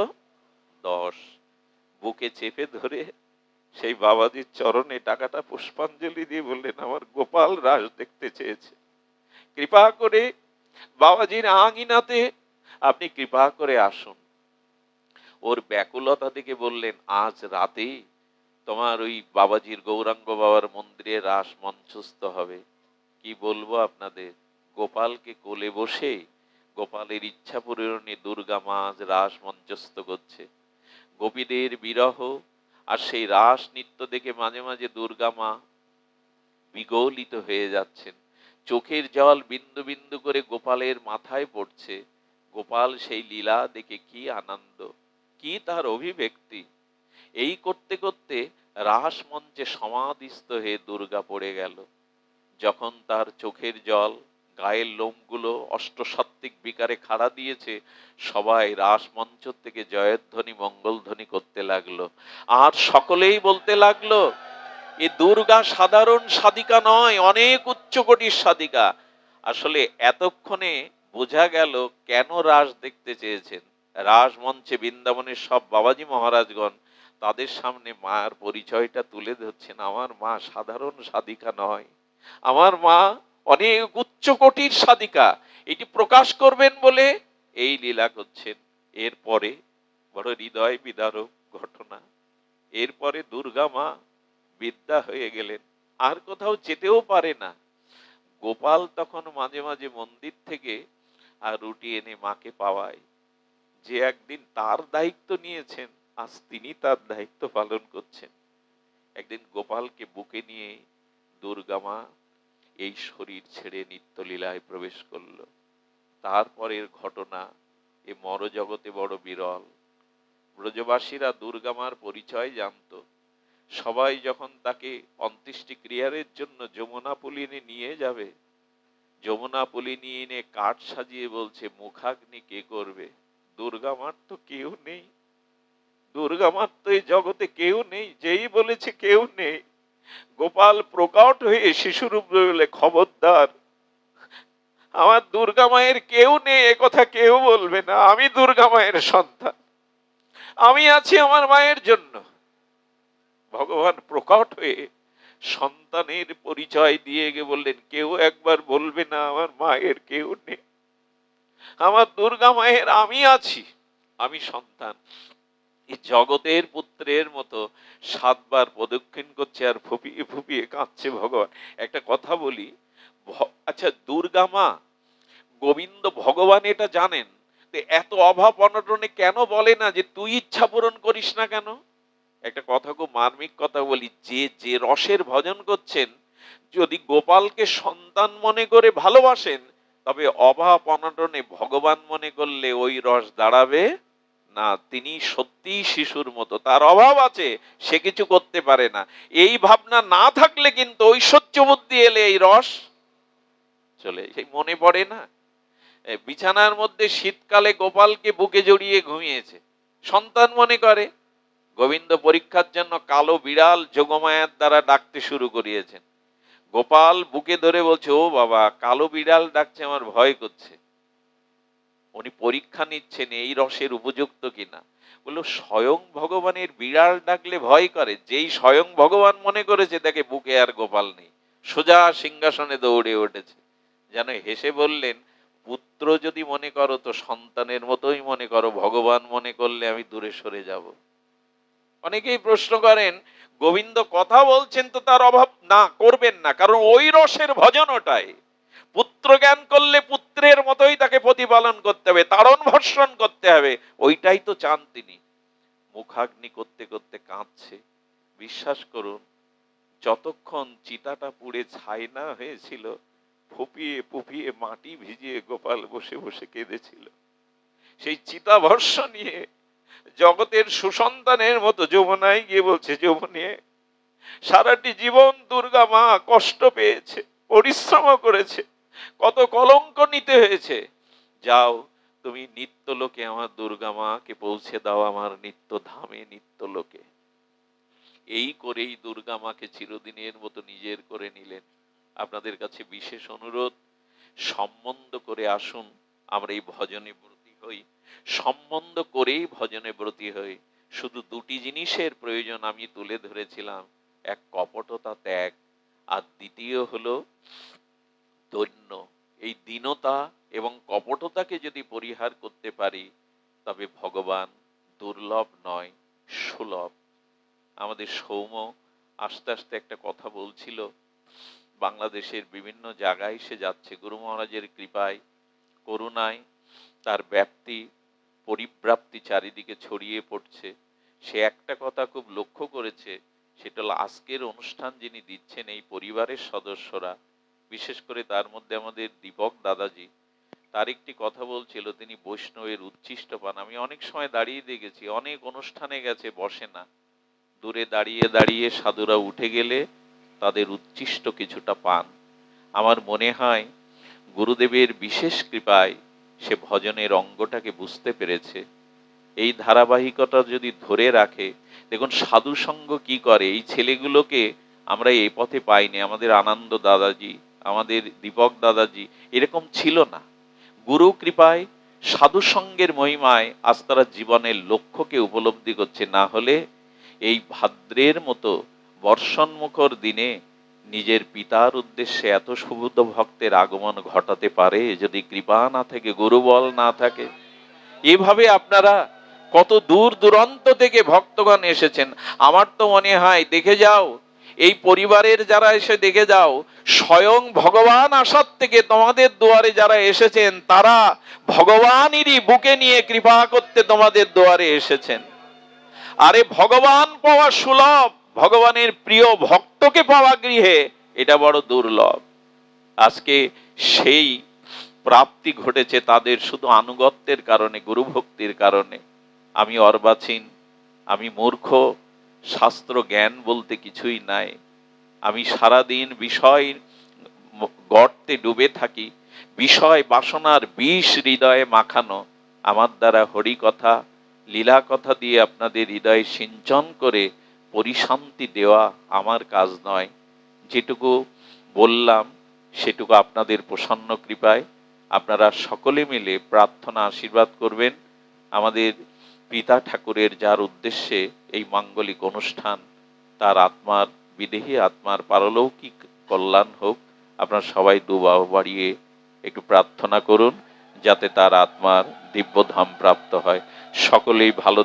10। বুকে চেপে ধরে সেই বাবাজির চরণে টাকাটা পুষ্পাঞ্জলি দিয়ে বললেন, আমার গোপাল রাস দেখতে চেয়েছে, কৃপা করে বাবাজির আঙিনাতে আপনি কৃপা করে আসুন। ওর ব্যাকুলতা দেখে বললেন, আজ রাতেই তোমার ওই বাবাজির গৌরাঙ্গ বাবার মন্দিরে রাস মঞ্চস্থ হবে। কি বলবো আপনাদের, গোপালকে কোলে বসে গোপালের ইচ্ছা পূরণে দুর্গা মা আজ রাস মঞ্চস্থ করছে। গোপীদের বিরহ আর সেই রাস নৃত্য দেখে মাঝে মাঝে দুর্গা মা বিগলিত হয়ে যাচ্ছেন। চোখের জল বিন্দু বিন্দু করে গোপালের মাথায় পড়ছে। গোপাল সেই লীলা দেখে কি আনন্দ, কি তার অভিব্যক্তি। এই করতে করতে রাস মঞ্চে সমাধিস্থ হয়ে দুর্গা পড়ে গেল। যখন তার চোখের জল, গায়ের লোমগুলো অষ্টসাত্ত্বিক বিকারে খাড়া দিয়েছে, সবাই রাস মঞ্চ থেকে জয়ধ্বনি মঙ্গলধ্বনি করতে লাগলো। আর সকলেই বলতে লাগলো, এ দুর্গা সাধারণ সাধিকা নয়, অনেক উচ্চকোটির সাধিকা। আসলে এতক্ষণে বোঝা গেল কেন রাস দেখতে চেয়েছেন। রাস মঞ্চে বৃন্দাবনের সব বাবাজি মহারাজগণ তাদের সামনে মার পরিচয়টা তুলে ধরছেন, আমার মা সাধারণ সাধিকা নয়, আমার মা অনেক উচ্চকোটির সাধিকা, এটি প্রকাশ করবেন বলে এই লীলা করছেন। এরপরে বড় হৃদয় বিদারক ঘটনা, এরপরে দুর্গা মা বিদ্যা হয়ে গেলেন, আর কোথাও যেতেও পারে না। গোপাল তখন মাঝে মাঝে মন্দির থেকে আর রুটি এনে মাকে পাওয়ায়। যে একদিন তার দায়িত্ব নিয়েছেন, আজ তিনি তার দায়িত্ব পালন করছেন। একদিন গোপালকে বুকে নিয়ে দুর্গা মা এই শরীর ছেড়ে নিত্যলীলায় প্রবেশ করলো। তারপরের ঘটনা এ মরজগতে বড় বিরল। ব্রজবাসীরা দুর্গা মার পরিচয় জানত, সবাই যখন তাকে অন্ত্যেষ্টি ক্রিয়ার জন্য যমুনা পুলিনে নিয়ে যাবে, যমুনা পুলি নিয়ে এনে কাঠ সাজিয়ে বলছে মুখাগ্নি কে করবে? দুর্গা মার তো কেউ নেই, দুর্গা মার তো এই জগতে কেউ নেই। যেই বলেছে কেউ নেই, গোপাল প্রকট হয়ে শিশুরূপ বলে খবরদার, আমার দুর্গা মায়ের কেউ নেই এ কথা কেউ বলবে না, আমি দুর্গা মায়ের সন্তান, আমি আছি আমার মায়ের জন্য। ভগবান প্রকট হয়ে সন্তানের পরিচয় দিয়ে গিয়ে বললেন কেউ একবার বলবে না আমার মায়ের কেউ নেই, আমার দুর্গা মায়ের আমি আছি, আমি সন্তান। এই জগতের পুত্রের মতো 7 বার প্রদক্ষিণ করছে আর ফুপিয়ে ফুপিয়ে কাঁদছে ভগবান। একটা কথা বলি, আচ্ছা দুর্গা মা গোবিন্দ ভগবান এটা জানেন, এত অভাব অনটনে কেন বলে না যে তুই ইচ্ছা পূরণ করিস না কেন? একটা কথা খুব মার্মিক কথা বলি, যে যে রসের ভজন করছেন, যদি গোপালকে সন্তান মনে করে ভালোবাসেন, তবে অভাব অনটনে ভগবান মনে করলে ওই রস দাঁড়াবে না। তিনি সত্যি শিশুর মতো, তার অভাব আছে, সে কিছু করতে পারে না। এই ভাবনা না থাকলে কিন্তু ঐশ্বর্য বুদ্ধি এলে এই রস চলে, সেই মনে পড়ে না বিছানার মধ্যে শীতকালে গোপালকে বুকে জড়িয়ে ঘুমিয়েছে, সন্তান মনে করে। গোবিন্দ পরীক্ষার জন্য কালো বিড়াল যোগমায়ার দ্বারা ডাকতে শুরু করিয়েছেন। গোপাল বুকে ধরে বলছে ও বাবা, কালো বিড়াল ডাকছে, আমার ভয় করছে। উনি পরীক্ষা নিচ্ছেন এই রসের উপযুক্ত কিনা। বললো স্বয়ং ভগবানের বিড়াল ডাকলে ভয় করে, যেই স্বয়ং ভগবান মনে করেছে দেখে বুকে আর গোপাল নেই, সোজা সিংহাসনে দৌড়ে উঠেছে। যেন হেসে বললেন পুত্র যদি মনে করো তো সন্তানের মতোই মনে করো, ভগবান মনে করলে আমি দূরে সরে যাব। অনেকেই প্রশ্ন করেন গোবিন্দ কথা বলছেন তো তার অভাব না করবেন না, কারণ ওই রসের ভজন ওটাই। পুত্র জ্ঞান করলে পুত্রের মতোই তাকে প্রতিপালন করতে হবে, তাড়ন ভর্ষণ করতে হবে, ওইটাই তো চান তিনি। মুখাগ্নি করতে করতে কাঁদছে। বিশ্বাস করুন, যতক্ষণ চিতাটা পুড়ে ছাই না হয়েছিল, ফুপিয়ে ফুপিয়ে মাটি ভিজিয়ে গোপাল বসে বসে কেঁদেছিল। সেই চিতা ভর্ষ নিয়ে জগতের সুসন্তানের মতো যমুনায় গিয়ে বলছে যমুনে, সারাটি জীবন দুর্গা মা কষ্ট পেয়েছে, পরিশ্রম করেছে, কত কলঙ্ক নিতে হয়েছে, যাও তুমি নিত্য লোকে আমার দুর্গা মাকে পৌঁছে দাও, আমার নিত্য ধামে নিত্য লোকে। এই করেই দুর্গা মাকে চিরদিনের মতো নিজের করে নিলেন। আপনাদের কাছে বিশেষ অনুরোধ, সম্বন্ধ করে আসুন, আমরা এই ভজনে ব্রতী হই, সম্বন্ধ করেই ভজনে ব্রতী হই। শুধু দুটি জিনিসের প্রয়োজন আমি তুলে ধরেছিলাম, এক কপটতা ত্যাগ, আর দ্বিতীয় হলো দৈন্য। এই দীনতা এবং কপটতাকে যদি পরিহার করতে পারি, তবে ভগবান দুর্লভ নয়, সুলভ। আমাদের সৌম্য আস্তে আস্তে একটা কথা বলছিল, বাংলাদেশের বিভিন্ন জায়গায় সে যাচ্ছে, গুরু মহারাজের কৃপায় করুণায় তার ব্যাপ্তি পরিব্যাপ্তি চারিদিকে ছড়িয়ে পড়ছে। সে একটা কথা খুব লক্ষ্য করেছে, সেটা হলো আজকের অনুষ্ঠান যিনি দিচ্ছেন এই পরিবারের সদস্যরা, বিশেষ করে তার মধ্যে আমাদের দীপক দাদাজি, তার একটি কথা বলছিল তিনি বৈষ্ণবের উচ্ছিষ্ট পান। আমি অনেক সময় দাঁড়িয়ে দেখেছি, অনেক অনুষ্ঠানে গেছে বসে না, দূরে দাঁড়িয়ে দাঁড়িয়ে সাধুরা উঠে গেলে তাদের উচ্ছিষ্ট কিছুটা পান। আমার মনে হয় গুরুদেবের বিশেষ কৃপায় সে ভজনের অঙ্গটাকে বুঝতে পেরেছে। এই ধারাবাহিকতা যদি ধরে রাখে, দেখুন সাধু সঙ্গ কি করে, এই ছেলেগুলোকে আমরা এই পথে পাইনি। আমাদের আনন্দ দাদাজি, আমাদের দীপক দাদাজি এরকম ছিল না। গুরু কৃপায় সাধু সঙ্গের মহিমায় আজ তারা জীবনের লক্ষ্যকে উপলব্ধি করছে। না হলে এই ভাদ্রের মতো বর্ষণমুখর দিনে নিজের পিতার উদ্দেশ্যে এত সুবুদ্ধ ভক্তের আগমন ঘটাতে পারে যদি কৃপা না থাকে, গুরুবল না থাকে। এভাবে আপনারা কত দূর দূরান্ত থেকে ভক্তগণ এসেছেন। আমার তো মনে হয় দেখে যাও, এই পরিবারের যারা এসে দেখে যাও, স্বয়ং ভগবান আসার থেকে তোমাদের দুয়ারে যারা এসেছেন তারা ভগবানেরই বুকে নিয়ে কৃপা করতে তোমাদের দুয়ারে এসেছেন। আরে ভগবান পাওয়া সুলভ, ভগবানের প্রিয় ভক্তকে পাওয়া গৃহে এটা বড় দুর্লভ। আজকে সেই প্রাপ্তি ঘটেছে তাদের শুধু আনুগত্যের কারণে, গুরু ভক্তির কারণে। আমি অর্বাচীন, আমি মূর্খ, শাস্ত্র জ্ঞান বলতে কিছুই নাই। আমি সারাদিন বিষয় গর্তে ডুবে থাকি, বিষয় বাসনার বিষ হৃদয়ে মাখানো। আমার দ্বারা হরি কথা, লীলা কথা দিয়ে আপনাদের হৃদয় সিঞ্চন করে পরিশান্তি দেওয়া আমার কাজ নয়। যেটুকু বললাম সেটুকু আপনাদের প্রসন্ন কৃপায় আপনারা সকলে মিলে প্রার্থনা আশীর্বাদ করবেন। আমাদের পিতা ঠাকুরের যার উদ্দেশ্যে এই মাঙ্গলিক অনুষ্ঠান, তার আত্মার বিদেহী আত্মার পারলৌকিক কল্যাণ হোক। আপনারা সবাই দুবাহু বাড়িয়ে একটু প্রার্থনা করুন যাতে তার আত্মার দিব্যধাম প্রাপ্ত হয়। সকলেই ভালো